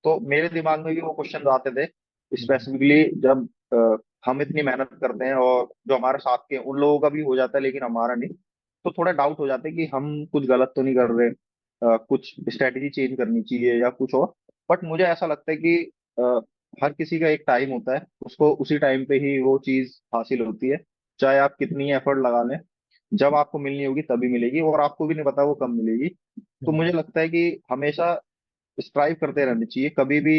तो मेरे दिमाग में भी वो क्वेश्चन आते थे, हम्म स्पेसिफिकली जब हम इतनी मेहनत करते हैं और जो हमारे साथ के उन लोगों का भी हो जाता है लेकिन हमारा नहीं, तो थोड़ा डाउट हो जाता है कि हम कुछ गलत तो नहीं कर रहे, कुछ स्ट्रेटेजी चेंज करनी चाहिए या कुछ और। बट मुझे ऐसा लगता है कि अ, हर किसी का एक टाइम होता है, उसको उसी टाइम पे ही वो चीज हासिल होती है, चाहे आप कितनी एफर्ट लगा लें। जब आपको मिलनी होगी तभी मिलेगी, और आपको भी नहीं पता वो कब मिलेगी। तो हम्म मुझे लगता है कि हमेशा स्ट्राइव करते रहना चाहिए, कभी भी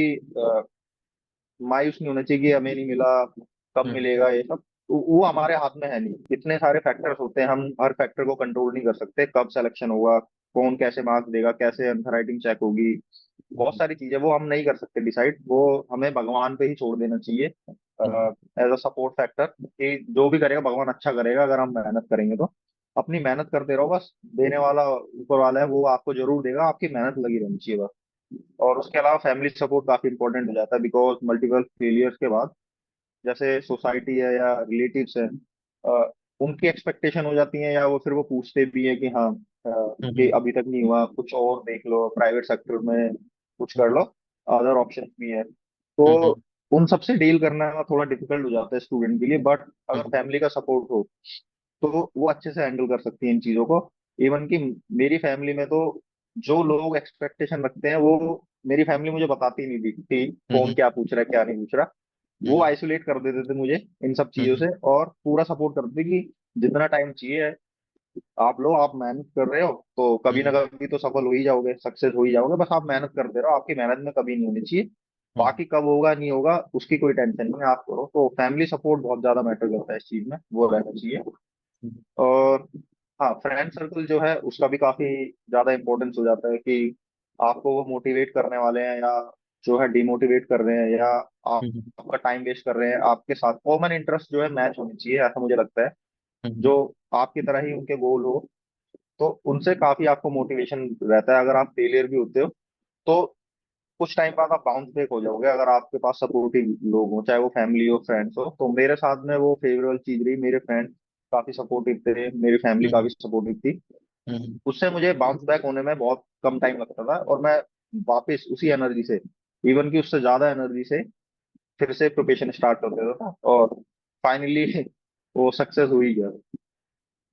मायूस नहीं होना चाहिए कि हमें नहीं मिला, कब हम्म मिलेगा, ये सब वो हमारे हाथ में है नहीं। इतने सारे फैक्टर्स होते हैं, हम हर फैक्टर को कंट्रोल नहीं कर सकते, कब सिलेक्शन होगा, कौन कैसे मार्क्स देगा, कैसे आंसर राइटिंग चेक होगी, बहुत सारी चीजें वो हम नहीं कर सकते डिसाइड, वो हमें भगवान पे ही छोड़ देना चाहिए हम्म एज अ सपोर्ट फैक्टर, कि जो भी करेगा भगवान अच्छा करेगा अगर हम मेहनत करेंगे तो। अपनी मेहनत करते रहो बस, देने वाला ऊपर वाला है, वो आपको जरूर देगा, आपकी मेहनत लगी रहनी चाहिए बस। और उसके अलावा फैमिली सपोर्ट काफी इंपॉर्टेंट हो जाता है, बिकॉज मल्टीपल फेलियर्स के बाद जैसे सोसाइटी है या रिलेटिव्स है, अ, उनकी एक्सपेक्टेशन हो जाती है, या वो फिर वो पूछते भी है कि हाँ, कि हम्म अभी तक नहीं हुआ, कुछ और देख लो, प्राइवेट सेक्टर में कुछ कर लो, अदर ऑप्शन भी है। तो हम्म उन सबसे डील करना थोड़ा डिफिकल्ट हो जाता है स्टूडेंट के लिए, बट अगर हम्म फैमिली का सपोर्ट हो तो वो अच्छे से हैंडल कर सकती है इन चीजों को। इवन कि मेरी फैमिली में तो जो लोग एक्सपेक्टेशन रखते हैं, वो मेरी फैमिली मुझे बताती नहीं थी कि कौन हम्म क्या पूछ रहा है क्या नहीं पूछ रहा। वो हम्म आइसोलेट कर देते थे मुझे इन सब चीजों हम्म से, और पूरा सपोर्ट करते थे कि जितना टाइम चाहिए आप लो, आप मेहनत कर रहे हो तो कभी ना हम्म कभी तो सफल हो ही जाओगे, सक्सेस हो ही जाओगे, बस आप मेहनत करते रहो, आपकी मेहनत में कभी नहीं होनी चाहिए। हम्म बाकी कब होगा नहीं होगा उसकी कोई टेंशन नहीं है, आप करो। तो फैमिली सपोर्ट बहुत ज्यादा मैटर करता है इस चीज में, वो रहना चाहिए। हम्म और हाँ, फ्रेंड सर्कल जो है उसका भी काफी ज्यादा इंपॉर्टेंस हो जाता है कि आपको वो मोटिवेट करने वाले हैं या जो है डिमोटिवेट कर रहे हैं, या हम्म आपका टाइम वेस्ट कर रहे हैं, आपके साथ कॉमन इंटरेस्ट जो है मैच होनी चाहिए, ऐसा मुझे लगता है। हम्म जो आपकी तरह ही उनके गोल हो, तो उनसे काफी आपको मोटिवेशन रहता है। अगर आप फेलियर भी होते हो तो कुछ टाइम बाद आप बाउंस बैक हो जाओगे, अगर आपके पास सपोर्टिव लोग हो, चाहे वो फैमिली हो फ्रेंड्स हो। तो मेरे साथ में वो फेवरेबल चीज रही, मेरे फ्रेंड काफी सपोर्टिव थे, मेरी फैमिली हम्म काफी सपोर्टिव थी। हम्म उससे मुझे बाउंस बैक होने में बहुत कम टाइम लगता था, और मैं वापस उसी एनर्जी से, इवन कि उससे ज्यादा एनर्जी से फिर से प्रिपरेशन स्टार्ट कर देता था, और फाइनली वो सक्सेस हुई गया।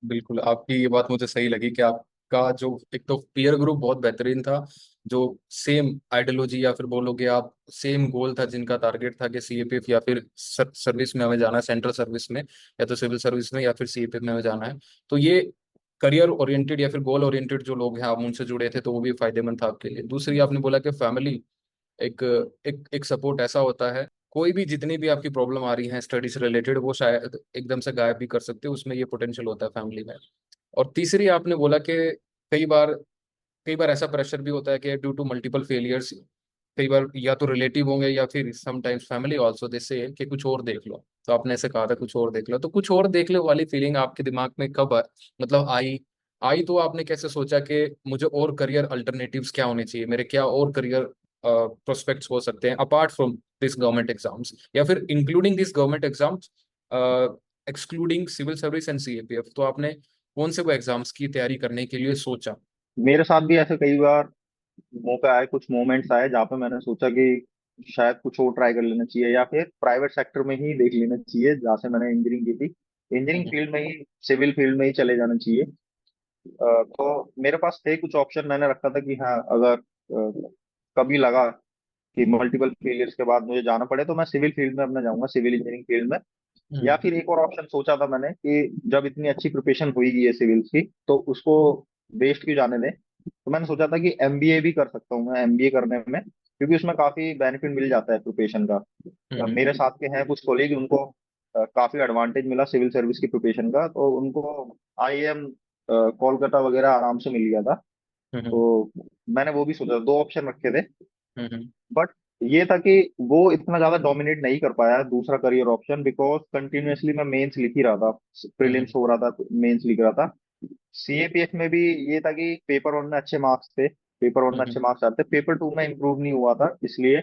बिल्कुल, आपकी ये बात मुझे सही लगी कि आपका जो एक तो पीयर ग्रुप बहुत बेहतरीन था, जो सेम आइडियोलॉजी या फिर बोलोगे आप सेम गोल था, जिनका टारगेट था कि सीएपीएफ या फिर सर्विस में हमें जाना है, सेंट्रल सर्विस में या तो सिविल सर्विस में या फिर सीएपीएफ में हमें जाना है। तो ये करियर ओरिएंटेड या फिर गोल ओरिएंटेड जो लोग हैं, आप उनसे जुड़े थे, तो वो भी फायदेमंद था आपके लिए। दूसरी आपने बोला कि फैमिली एक एक सपोर्ट ऐसा होता है, कोई भी जितनी भी आपकी प्रॉब्लम आ रही है स्टडी से रिलेटेड, वो शायद एकदम से गायब भी कर सकते हो, उसमें ये पोटेंशियल होता है फैमिली में। और तीसरी आपने बोला कि कई बार कई बार ऐसा प्रेशर भी होता है कि ड्यू टू मल्टीपल फेलियर्स, कई बार या तो रिलेटिव होंगे या फिर समटाइम्स फैमिली ऑल्सो दे से कि कुछ और देख लो। तो आपने ऐसे कहा था कुछ और देख लो, तो कुछ और देख लो वाली फीलिंग आपके दिमाग में कब मतलब आई आई तो आपने कैसे सोचा कि मुझे और करियर अल्टरनेटिव्स क्या होने चाहिए, मेरे क्या और करियर प्रोस्पेक्ट्स हो सकते हैं apart from this government exams, या फिर including this government exams, excluding civil service and CAPF, तो आपने कौन से वो एग्जाम्स की तैयारी करने के लिए सोचा? मेरे साथ भी ऐसे कई बार मौका आए, कुछ मोमेंट्स आए जहाँ पे मैंने सोचा कि शायद कुछ और ट्राई कर लेना चाहिए, या फिर प्राइवेट सेक्टर में ही देख लेना चाहिए जहाँ से मैंने इंजीनियरिंग की थी, इंजीनियरिंग हम्म फील्ड में ही, सिविल फील्ड में ही चले जाना चाहिए। तो मेरे पास थे कुछ ऑप्शन, मैंने रखा था कि हाँ, अगर कभी लगा कि मल्टीपल फेलियर्स के बाद मुझे जाना पड़े तो मैं सिविल फील्ड में अपना जाऊंगा, सिविल इंजीनियरिंग फील्ड में। या हम्म फिर एक और ऑप्शन सोचा था मैंने कि जब इतनी अच्छी प्रिपरेशन हुई है सिविल्स की, तो उसको वेस्ट क्यों जाने दें। तो मैंने सोचा था कि एमबीए भी कर सकता हूँ मैं, एमबीए करने में, क्योंकि उसमें काफी बेनिफिट मिल जाता है प्रिपरेशन का। हम्म मेरे साथ के हैं कुछ कोलीग, उनको काफी एडवांटेज मिला सिविल सर्विस की प्रिपरेशन का, तो उनको आईएम कोलकाता वगैरह आराम से मिल गया था। हम्म तो मैंने वो भी सोचा, दो ऑप्शन रखे थे। हम्म बट ये था कि वो इतना ज्यादा डोमिनेट नहीं कर पाया दूसरा करियर ऑप्शन, बिकॉज कंटिन्यूअसली मैं मेंस लिख ही रहा था, प्रीलिम्स हम्म हो रहा था, मेंस लिख रहा था। सीएपीएफ में भी ये था कि पेपर वन में अच्छे मार्क्स थे, पेपर वन में हम्म अच्छे मार्क्स आते, पेपर टू में इम्प्रूव नहीं हुआ था, इसलिए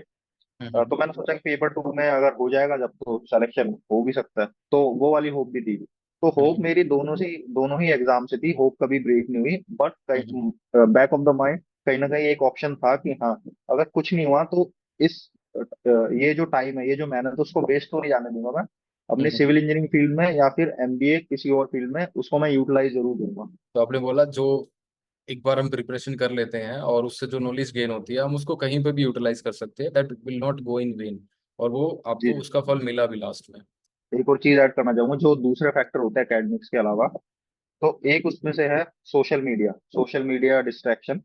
हम्म तो मैंने सोचा कि पेपर टू में अगर हो जाएगा जब, तो सिलेक्शन हो भी सकता है, तो वो वाली होप भी थी। तो होप हम्म मेरी दोनों ही एग्जाम से थी, होप कभी ब्रेक नहीं हुई। But hmm back of the mind कहीं ना कहीं एक ऑप्शन था कि हाँ, अगर कुछ नहीं हुआ तो इस ये जो टाइम है, ये जो मेहनत है, उसको वेस्ट तो नहीं जाने दूंगा मैं, अपनी हम्म। सिविल इंजीनियरिंग फील्ड में या फिर एमबीए किसी और फील्ड में उसको मैं यूटिलाइज जरूर दूंगा। तो आपने बोला जो एक बार हम प्रिपरेशन कर लेते हैं और उससे जो नॉलेज गेन होती है हम उसको कहीं पे भी यूटिलाइज कर सकते हैं, that will not go in when, और वो जी आपको जी। उसका फल मिला भी लास्ट में। एक और चीज ऐड करना चाहूंगा, जो दूसरे फैक्टर होते हैं एकेडमिक्स के अलावा, तो एक उसमें से है social media, social media distraction.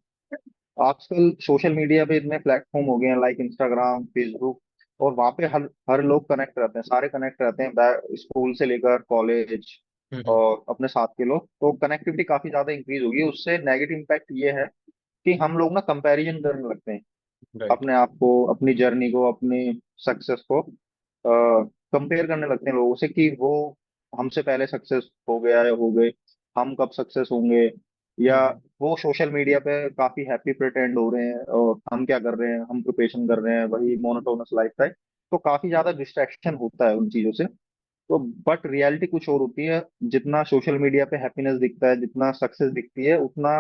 आजकल सोशल मीडिया पे इतने प्लेटफॉर्म हो गए हैं, लाइक इंस्टाग्राम, फेसबुक, और वहाँ पे हर हर लोग कनेक्ट रहते हैं, सारे कनेक्ट रहते हैं, स्कूल से लेकर कॉलेज हम्म और अपने साथ के लोग, तो कनेक्टिविटी काफी ज्यादा इंक्रीज होगी। उससे नेगेटिव इम्पैक्ट ये है कि हम लोग ना कंपैरिजन करने लगते हैं, राइट। अपने आप को, अपनी जर्नी को, अपनी सक्सेस को कंपेयर करने लगते हैं लोगों से कि वो हमसे पहले सक्सेस हो गया या हो गए, हम कब सक्सेस होंगे। या हम्म वो सोशल मीडिया पे काफी हैप्पी प्रिटेंड हो रहे हैं, और हम क्या कर रहे हैं, हम प्रिपरेशन कर रहे हैं, वही मोनोटोनस लाइफ है। तो काफी ज्यादा डिस्ट्रैक्शन होता है उन चीजों से। तो बट रियलिटी कुछ और होती है, जितना सोशल मीडिया पे हैप्पीनेस दिखता है, जितना सक्सेस दिखती है, उतना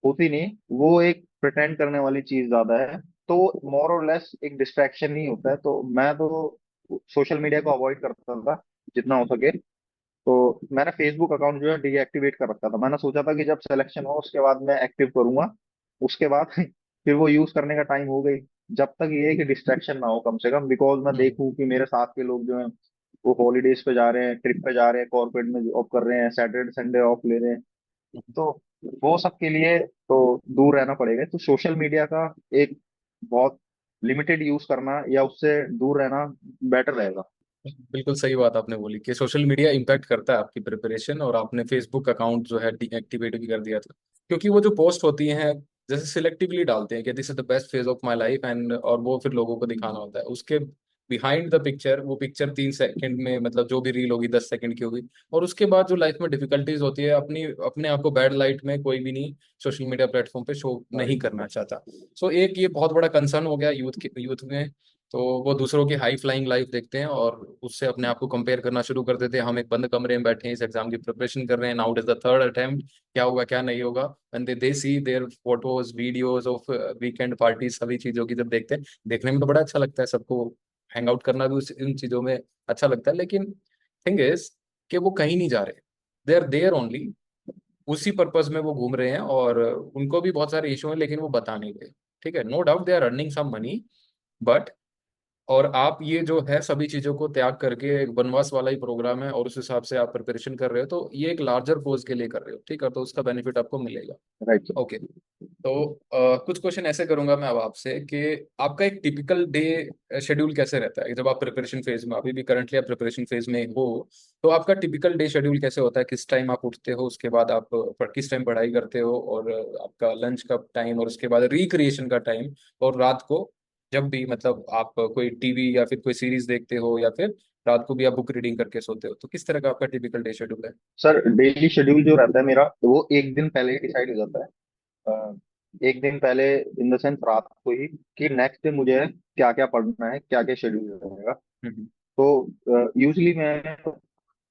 होती नहीं, वो एक प्रिटेंड करने वाली चीज ज्यादा है। तो मोर और लेस एक डिस्ट्रैक्शन ही होता है। तो मैं तो सोशल मीडिया को अवॉइड करता था जितना हो सके। तो मैंने फेसबुक अकाउंट जो है डीएक्टिवेट कर रखा था, मैंने सोचा था कि जब सिलेक्शन हो उसके बाद मैं एक्टिव करूंगा, उसके बाद फिर वो यूज करने का टाइम हो गई। जब तक ये है कि डिस्ट्रैक्शन ना हो कम से कम, बिकॉज मैं हम्म देखूं कि मेरे साथ के लोग जो हैं वो हॉलीडेज पे जा रहे हैं, ट्रिप पे जा रहे हैं, कॉर्पोरेट में जॉब कर रहे हैं, सैटरडे संडे ऑफ ले रहे हैं, तो वो सब के लिए तो दूर रहना पड़ेगा। तो सोशल मीडिया का एक बहुत लिमिटेड यूज करना या उससे दूर रहना बेटर रहेगा। बिल्कुल सही बात आपने बोली कि सोशल मीडिया इम्पैक्ट करता है आपकी प्रिपरेशन, और आपने फेसबुक अकाउंट जो है डीएक्टिवेट भी कर दिया था, क्योंकि वो जो पोस्ट होती हैं जैसे सिलेक्टिवली डालते हैं कि this is the best phase of my life and, और वो फिर लोगों को दिखाना होता है उसके बिहाइंड द पिक्चर। वो पिक्चर 3 सेकंड में, मतलब जो भी रील होगी 10 सेकंड की होगी, और उसके बाद जो लाइफ में डिफिकल्टीज होती है, अपनी अपने आप को बैड लाइट में कोई भी नहीं सोशल मीडिया प्लेटफॉर्म पे शो नहीं राइट। करना चाहता। सो एक ये बहुत बड़ा कंसर्न हो गया यूथ में। तो वो दूसरों की हाई फ्लाइंग लाइफ देखते हैं और उससे अपने आप को कंपेयर करना शुरू कर देते हैं। हम एक बंद कमरे में बैठे हैं, इस एग्जाम की प्रिपरेशन कर रहे हैं, now it is the third attempt, क्या होगा क्या नहीं होगा। And they see their photos videos of weekend parties, सभी चीजों की जब देखते हैं, देखने में तो बड़ा अच्छा लगता है सबको, हैंग आउट करना भी इन चीजों में अच्छा लगता है। लेकिन थिंग इज कि वो कहीं नहीं जा रहे, दे आर देयर ओनली, उसी पर्पज में वो घूम रहे हैं, और उनको भी बहुत सारे इशू हैं लेकिन वो बता नहीं रहे। ठीक है, no doubt they are earning some money, but, और आप ये जो है सभी चीजों को त्याग करके एक वनवास वाला ही प्रोग्राम है और उस हिसाब से आप प्रिपरेशन कर रहे हो, तो ये एक लार्जर कोर्स के लिए कर रहे हो, ठीक है, तो उसका बेनिफिट आपको मिलेगा। राइट। ओके। तो कुछ क्वेश्चन ऐसे करूंगा मैं अब आपसे कि आपका एक टिपिकल डे शेड्यूल कैसे रहता है जब आप प्रिपरेशन फेज में, अभी भी करंटली आप प्रिपरेशन फेज में हो, तो आपका टिपिकल डे शेड्यूल कैसे होता है? किस टाइम आप उठते हो, उसके बाद आप किस टाइम पढ़ाई करते हो, और आपका लंच का टाइम, और उसके बाद रिक्रिएशन का टाइम, और रात को जब भी मतलब आप कोई टीवी या फिर कोई सीरीज देखते हो, या फिर रात को भी आप बुक रीडिंग करके सोते हो, तो किस तरह का आपका टिपिकल डे शेड्यूल है? सर डेली शेड्यूल जो रहता है मेरा, वो एक दिन पहले ही डिसाइड हो जाता है। एक दिन पहले इन द सेंस रात को ही, कि नेक्स्ट डे मुझे क्या क्या पढ़ना है, क्या क्या शेड्यूल रहेगा। हम्म। तो यूजली मैं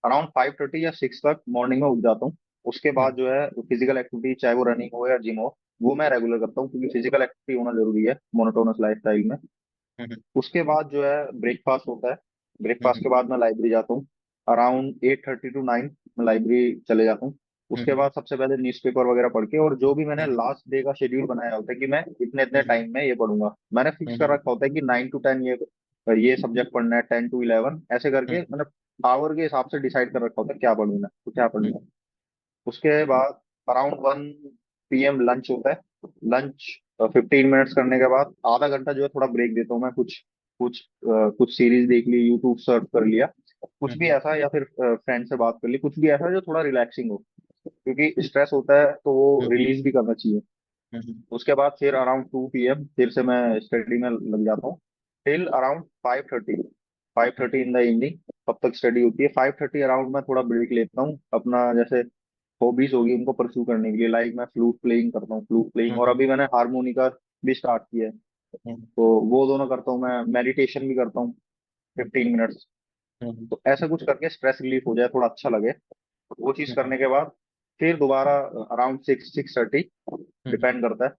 अराउंड 5:30 या 6 तक मॉर्निंग में उठ जाता हूँ। उसके बाद हम्म। जो है फिजिकल एक्टिविटी, चाहे वो रनिंग हो या जिम हो, वो मैं रेगुलर करता हूँ, क्योंकि फिजिकल एक्टिविटी होना जरूरी है मोनोटोनस लाइफस्टाइल में। हम्म। उसके बाद जो है ब्रेकफास्ट होता है। ब्रेकफास्ट हम्म। के बाद मैं लाइब्रेरी जाता हूँ। अराउंड 8:30 to 9 मैं लाइब्रेरी चले जाता हूँ। उसके हम्म। बाद सबसे पहले न्यूज़पेपर वगैरह पढ़ के, और जो भी मैंने हम्म। लास्ट डे का शेड्यूल बनाया होता है कि मैं इतने इतने हम्म। टाइम में ये पढ़ूंगा, मैंने फिक्स कर हम्म। रखा होता है कि 9 to 10 ये सब्जेक्ट पढ़ना है, 10 to 11 ऐसे करके, हम्म। मतलब आवर के हिसाब से डिसाइड कर रखा होता है क्या पढ़ूंगा तो क्या हम्म। पढ़ूंगा। उसके बाद अराउंड 1 PM लंच होता है। लंच 15 मिनट्स करने के बाद आधा घंटा जो है थोड़ा ब्रेक देता हूँ मैं, कुछ सीरीज देख ली, यूट्यूब सर्च कर लिया, कुछ भी हम्म। ऐसा, या फिर फ्रेंड से बात कर ली, कुछ भी ऐसा जो थोड़ा रिलैक्सिंग हो, क्योंकि स्ट्रेस होता है तो वो हम्म। रिलीज भी करना चाहिए। हम्म। उसके बाद फिर अराउंड 2 PM फिर से मैं स्टडी में लग जाता हूँ, till around 5:30 in the evening. तब तक स्टडी होती है। 5:30 अराउंड मैं थोड़ा ब्रेक लेता हूँ, अपना जैसे हॉबीज होगी उनको परस्यू करने के लिए, लाइक मैं फ्लूट प्लेइंग करता हूँ, फ्लूट प्लेइंग, और हम्म। अभी मैंने हारमोनिका भी स्टार्ट किया है, हम्म। तो वो दोनों करता हूँ। मैं मेडिटेशन भी करता हूँ 15 मिनट्स। हम्म। तो ऐसा कुछ करके स्ट्रेस रिलीफ हो जाए, थोड़ा अच्छा लगे, वो चीज हम्म। करने के बाद फिर दोबारा अराउंड 6-6:30, हम्म। डिपेंड करता है।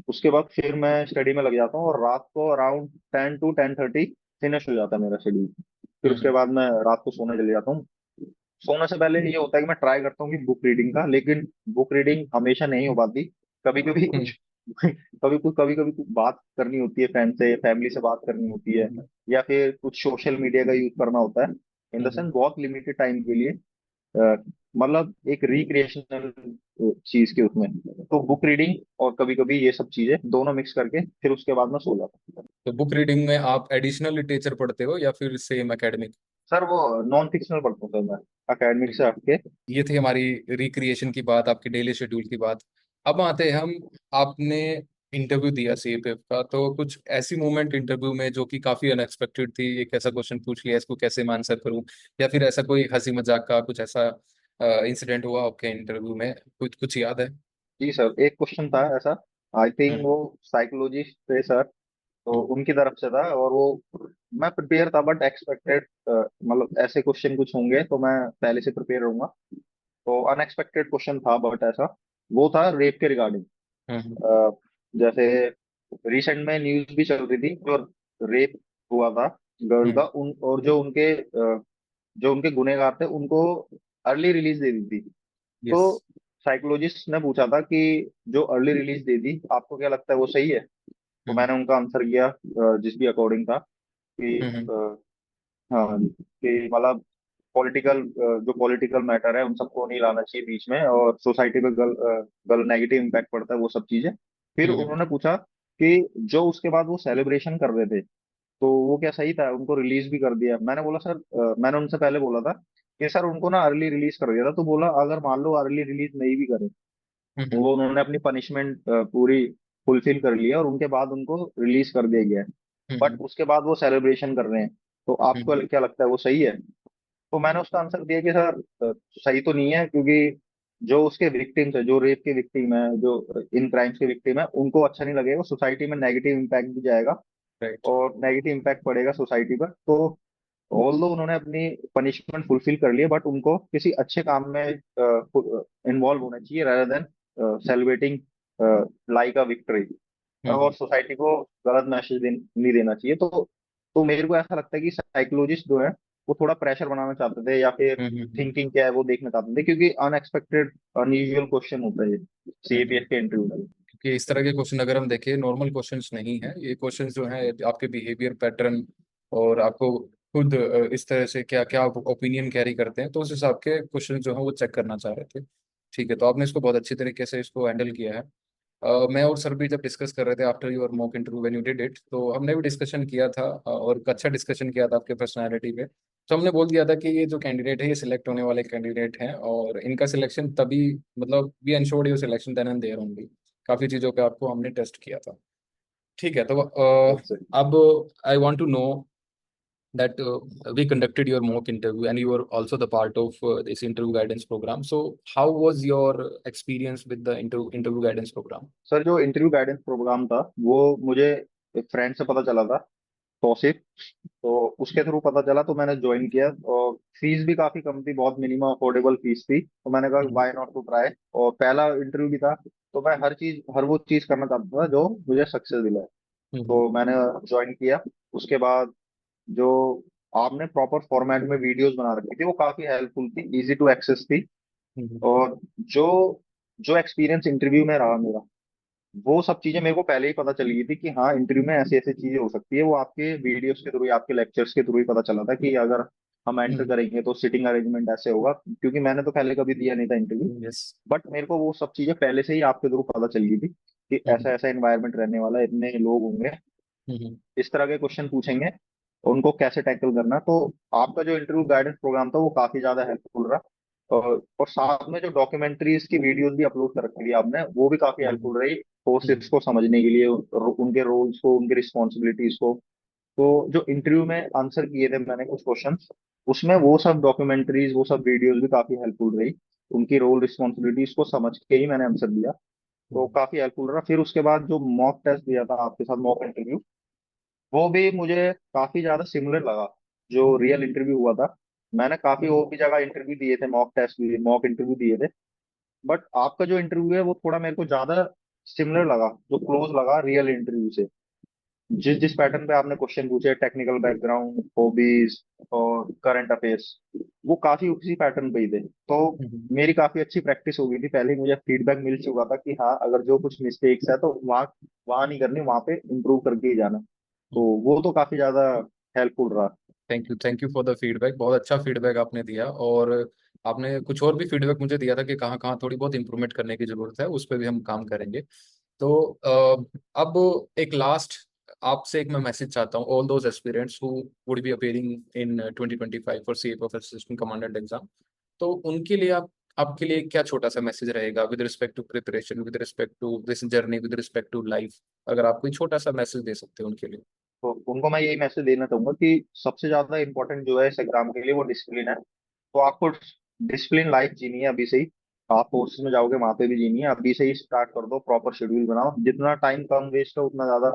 उसके बाद फिर मैं स्टडी में लग जाता हूँ, और रात को अराउंड 10 to 10:30 फिनिश हो जाता है मेरा शेड्यूल। फिर उसके हम्म। बाद मैं रात को सोने चले जाता हूँ। सोने से पहले ये होता है कि मैं ट्राई करता हूँ कि बुक रीडिंग का, लेकिन बुक रीडिंग हमेशा नहीं हो पाती। कभी कभी हम्म। कुछ कभी कभी कुछ बात करनी होती है, फ्रेंड से, फैमिली से बात करनी होती है, हम्म। या फिर कुछ सोशल मीडिया का यूज करना होता है, इन द हम्म। सेंस बहुत लिमिटेड टाइम के लिए। मतलब एक रिक्रिएशनल चीज के उसमें, तो बुक रीडिंग और कभी कभी ये सब चीजें दोनों मिक्स करके फिर उसके बाद मैं सो जाता हूँ। तो बुक रीडिंग में आप एडिशनल लिटरेचर पढ़ते हो या फिर सेम एकेडमिक? सर वो नॉन फिक्शनल पढ़ता हूँ सर मैं, अकेडमिक से हटके। ये थी हमारी रिक्रिएशन की बात, आपके डेली शेड्यूल की बात। अब आते हैं हम, आपने इंटरव्यू दिया सीएपीएफ का, तो कुछ ऐसी मोमेंट इंटरव्यू में जो कि काफी अनएक्सपेक्टेड थी, एक ऐसा क्वेश्चन पूछ लिया, इसको कैसे मैं आंसर करूं, या फिर ऐसा कोई हंसी मजाक का कुछ ऐसा इंसिडेंट हुआ आपके इंटरव्यू में, कुछ कुछ याद है? जी सर, एक क्वेश्चन था ऐसा, आई थिंक हम्म। वो साइकोलॉजिस्ट थे सर, तो हम्म। उनकी तरफ से था, और वो मैं प्रिपेयर था, बट एक्सपेक्टेड, मतलब ऐसे क्वेश्चन कुछ होंगे तो मैं पहले से प्रिपेयर रहूंगा। तो अनएक्सपेक्टेड क्वेश्चन था, बट ऐसा वो था रेप के रिगार्डिंग। हम्म। जैसे रिसेंट में न्यूज भी चल रही थी, जो रेप हुआ था गर्ल का, हम्म। उन और जो उनके गुनहगार थे उनको अर्ली रिलीज दे दी थी। तो यस। साइकोलॉजिस्ट ने पूछा था कि जो अर्ली रिलीज दे दी, आपको क्या लगता है वो सही है? तो हम्म। मैंने उनका आंसर किया जिस भी अकॉर्डिंग था कि हम्म। हाँ, कि मतलब पॉलिटिकल, जो पॉलिटिकल मैटर है उन सबको नहीं लाना चाहिए बीच में, और सोसाइटी पे गल नेगेटिव इम्पैक्ट पड़ता है, वो सब चीजें। फिर हम्म उन्होंने पूछा कि जो उसके बाद वो सेलिब्रेशन कर रहे थे, तो वो क्या सही था, उनको रिलीज भी कर दिया? मैंने बोला सर, मैंने उनसे पहले बोला था कि सर उनको ना अर्ली रिलीज कर दिया था। तो बोला अगर मान लो अर्ली रिलीज नहीं भी करे, हम्म वो उन्होंने अपनी पनिशमेंट पूरी फुलफिल कर लिया और उनके बाद उनको रिलीज कर दिया गया है, बट हम्म उसके बाद वो सेलिब्रेशन कर रहे हैं, तो आपको हम्म क्या लगता है वो सही है? तो मैंने उसका आंसर दिया कि सर, सही तो नहीं है, क्योंकि जो उसके विक्टिम्स है, जो रेप के विक्टिम है, जो इन क्राइम्स के विक्टिम है, उनको अच्छा नहीं लगेगा, सोसाइटी में नेगेटिव इम्पैक्ट भी जाएगा राइट। और नेगेटिव इम्पैक्ट पड़ेगा सोसाइटी पर। तो ऑल्दो उन्होंने अपनी पनिशमेंट फुलफिल कर लिया, बट उनको किसी अच्छे काम में इन्वॉल्व होना चाहिए, rather than celebrating like a victory, और हम्म सोसाइटी को गलत मैसेज नहीं देना चाहिए। तो मेरे को ऐसा लगता है कि साइकोलॉजिस्ट जो है वो थोड़ा प्रेशर बनाना चाहते थे, या फिर हम्म थिंकिंग क्या है वो देखना चाहते थे, क्योंकि अनएक्सपेक्टेड अनयूजुअल क्वेश्चन होता है ये हम्म सीएपीएफ के इंटरव्यू में। कि इस तरह के क्वेश्चन अगर हम देखें नॉर्मल क्वेश्चंस नहीं है ये क्वेश्चंस जो है आपके बिहेवियर पैटर्न और आपको खुद इस तरह से क्या क्या ओपिनियन कैरी करते हैं तो उस हिसाब के क्वेश्चन जो है वो चेक करना चाह रहे थे। ठीक है तो आपने इसको बहुत अच्छी तरीके से इसको हैंडल किया है। मैं और सर भी जब डिस्कस कर रहे थे after your mock interview when you did it तो हमने भी डिस्कशन किया था और एक अच्छा डिस्कशन किया था आपके पर्सनालिटी पे। तो हमने बोल दिया था कि ये जो कैंडिडेट है ये सिलेक्ट होने वाले कैंडिडेट हैं और इनका सिलेक्शन तभी मतलब we ensured your selection then and there only. काफी चीजों पे आपको हमने टेस्ट किया था। ठीक है तो अब I want to know that we conducted your mock interview and you were also the part of this interview guidance program. So how was your experience with the interview guidance program? Sir, जो interview guidance programme था वो मुझे एक friend से पता चला था, तौसीफ। तो उसके थ्रू पता चला, तो मैंने ज्वाइन किया, और फीस भी काफी कम थी, बहुत मिनिमम अफोर्डेबल फीस थी, तो मैंने कहा हम्म व्हाई नॉट टू ट्राई। और पहला इंटरव्यू भी था, तो मैं हर वो चीज करना चाहता था जो मुझे सक्सेस दिलाए। हम्म तो मैंने ज्वाइन किया। उसके बाद जो आपने प्रॉपर फॉर्मेट में वीडियोस बना रखी थी वो काफी हेल्पफुल थी, इजी टू एक्सेस थी। हम्म और जो जो एक्सपीरियंस इंटरव्यू में रहा मेरा, वो सब चीजें मेरे को पहले ही पता चल गई थी कि हाँ, इंटरव्यू में ऐसी ऐसी चीजें हो सकती है। वो आपके वीडियोस के थ्रू या आपके लेक्चर्स के थ्रू ही पता चला था कि अगर हम एंटर हम्म करेंगे तो सिटिंग अरेंजमेंट ऐसे होगा, क्योंकि मैंने तो पहले कभी दिया नहीं था इंटरव्यू। यस बट मेरे को वो सब चीजें पहले से ही आपके थ्रू पता चल गई थी कि हम्म ऐसा ऐसा एनवायरनमेंट रहने वाला है, इतने लोग होंगे, हम्म इस तरह के क्वेश्चन पूछेंगे, उनको कैसे टैकल करना। तो आपका जो इंटरव्यू गाइडेंस प्रोग्राम था वो काफी ज्यादा हेल्पफुल रहा। और साथ में जो डॉक्यूमेंट्रीज की वीडियोस भी अपलोड कर रखी थी आपने, वो भी काफी हम्म हेल्पफुल रही फोर्सेस हम्म को समझने के लिए, उनके रोल्स को, उनकी रिस्पॉन्सिबिलिटीज को। तो जो इंटरव्यू में आंसर किए थे मैंने कुछ क्वेश्चंस, उसमें वो सब डॉक्यूमेंट्रीज, वो सब वीडियोस भी काफी हेल्पफुल रही। उनकी रोल रिस्पॉन्सिबिलिटीज को समझ के ही मैंने आंसर दिया, तो काफी हेल्पफुल रहा। फिर उसके बाद जो मॉक टेस्ट दिया था आपके साथ, मॉक इंटरव्यू, वो भी मुझे काफी ज्यादा सिमिलर लगा जो रियल इंटरव्यू हुआ था। मैंने काफी और भी जगह इंटरव्यू दिए थे, मॉक टेस्ट भी, मॉक इंटरव्यू दिए थे, बट आपका जो इंटरव्यू है वो थोड़ा मेरे को ज्यादा सिमिलर लगा, जो क्लोज लगा रियल इंटरव्यू से। जिस जिस पैटर्न पे आपने क्वेश्चन पूछे, टेक्निकल बैकग्राउंड, हॉबीज और करंट अफेयर्स, वो काफी उसी पैटर्न पे ही थे। तो हम्म मेरी काफी अच्छी प्रैक्टिस हो गई थी, पहले ही मुझे फीडबैक मिल चुका था कि हाँ, अगर जो कुछ मिस्टेक्स है तो वहाँ वहाँ नहीं करनी, वहाँ पे इम्प्रूव करके ही जाना। तो वो तो काफी ज्यादा हेल्पफुल रहा। Thank you for the feedback. बहुत अच्छा फीडबैक आपने दिया और आपने कुछ और भी फीडबैक मुझे दिया था कि कहाँ कहाँ थोड़ी बहुत इंप्रूवमेंट करने की जरूरत है उस पर भी हम काम करेंगे। तो अब एक लास्ट आपसे एक मैं मैसेज चाहता हूँ all those aspirants who would be appearing in 2025 for CA of assistant commandant exam. तो उनके लिए आप आपके लिए क्या छोटा सा मैसेज रहेगा with respect to preparation with respect to this journey with respect to life. अगर आप कोई छोटा सा मैसेज दे सकते हैं उनके लिए। तो उनको मैं यही मैसेज देना चाहूंगा कि सबसे ज्यादा इंपॉर्टेंट जो है इस एग्जाम के लिए वो डिसिप्लिन है। तो आपको डिसिप्लिन लाइफ जीनी है अभी से ही। आप फोर्सेस में जाओगे वहां पे भी जीनी है, अभी से ही स्टार्ट कर दो, प्रॉपर शेड्यूल बनाओ, जितना टाइम कम वेस्ट हो उतना ज्यादा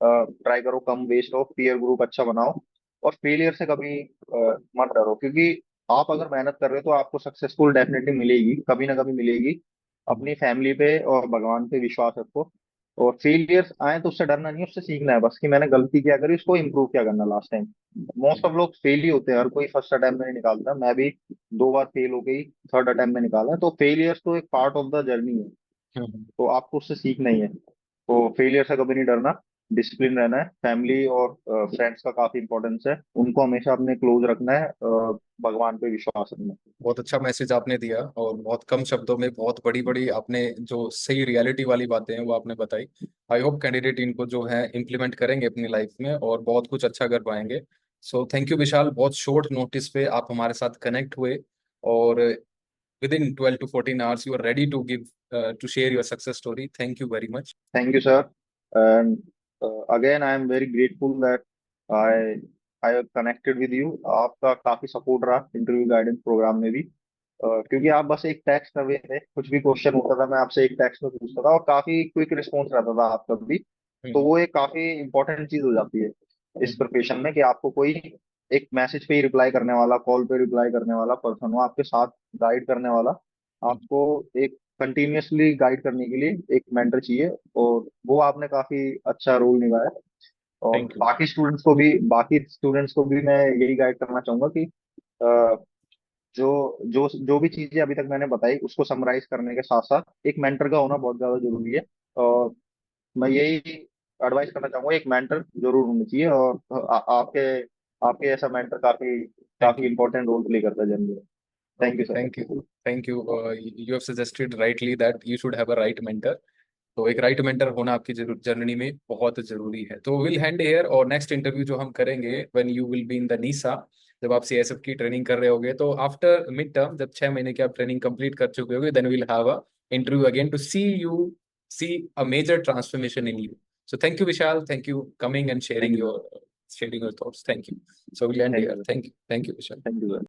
ट्राई करो, कम वेस्ट हो, पीयर ग्रुप अच्छा बनाओ, और फेलियर से कभी मत डरो, क्योंकि आप अगर मेहनत कर रहे हो तो आपको सक्सेसफुल डेफिनेटली मिलेगी, कभी ना कभी मिलेगी। हम्म, अपनी फैमिली पे और भगवान पे विश्वास रखो, और फेलियर्स आए तो उससे डरना नहीं है, उससे सीखना है बस कि मैंने गलती क्या करी, उसको इम्प्रूव क्या करना लास्ट टाइम। मोस्ट ऑफ लोग फेल ही होते हैं, हर कोई फर्स्ट अटेम्प्ट में नहीं निकालता, मैं भी 2 बार फेल हो गई, थर्ड अटेम्प्ट में निकाला है। तो फेलियर्स तो एक पार्ट ऑफ द जर्नी है, हम्म, तो आपको उससे सीखना ही है, तो फेलियर से कभी नहीं डरना। डिसिप्लिन रहना है, फैमिली और फ्रेंड्स का काफी इंपॉर्टेंस है, उनको हमेशा अपने क्लोज रखना है, भगवान पे विश्वास रखना है। बहुत अच्छा मैसेज आपने दिया और बहुत कम शब्दों में बहुत बड़ी बड़ी आपने जो सही रियलिटी वाली बातें हैं वो आपने बताई। आई होप कैंडिडेट इनको जो है इम्प्लीमेंट करेंगे अपनी लाइफ में और बहुत कुछ अच्छा कर पाएंगे। सो थैंक यू विशाल, बहुत शॉर्ट नोटिस पे आप हमारे साथ कनेक्ट हुए और with in 12 to 14 hours you are ready to give to share your success story. Thank you very much. Thank you sir, and again I am very grateful that I I connected with you. आपका काफी support रहा interview guidance programme में भी, क्योंकि आप बस एक text away थे, कुछ भी क्वेश्चन होता था मैं आपसे एक टेक्स्ट में पूछता था और काफी क्विक रिस्पॉन्स रहता था आपका भी। तो हम्म, वो एक काफी इंपॉर्टेंट चीज हो जाती है इस हम्म, प्रोफेशन में, कि आपको कोई एक मैसेज पे ही रिप्लाई करने वाला, कॉल पे रिप्लाई करने वाला पर्सन हो आपके साथ, गाइड करने वाला। हम्म। आपको एक कंटिन्यूअसली गाइड करने के लिए एक मेंटर चाहिए, और वो आपने काफी अच्छा रोल निभाया। और थैंक यू। बाकी स्टूडेंट्स को भी मैं यही गाइड करना चाहूंगा कि जो जो जो भी चीजें अभी तक मैंने बताई उसको समराइज करने के साथ साथ एक मेंटर का होना बहुत ज्यादा जरूरी है। और मैं यही एडवाइस करना चाहूंगा, एक मेंटर जरूर होना चाहिए, और आपके आपके ऐसा मेंटर काफी थैंक काफी यू। इंपॉर्टेंट रोल प्ले करता है generally. Thank okay, you sir. Thank you. Thank you. You have suggested rightly that you should have a right mentor. तो एक राइट मेंटर होना आपकी जरूर जर्नी में बहुत जरूरी है। तो विल हैंड हेयर और नेक्स्ट इंटरव्यू जो हम करेंगे when you will be in the NISA, जब आप सीएसएफ की ट्रेनिंग कर रहे होगे, तो आफ्टर मिड टर्म जब 6 महीने की आप ट्रेनिंग कंप्लीट कर चुके होगे, then will have a interview again to see a major transformation in you. So thank you Vishal, thank you coming and thank you sir. Sharing your thoughts. Thank you. So will and thank here. You. Thank you, thank you Vishal. Thank you.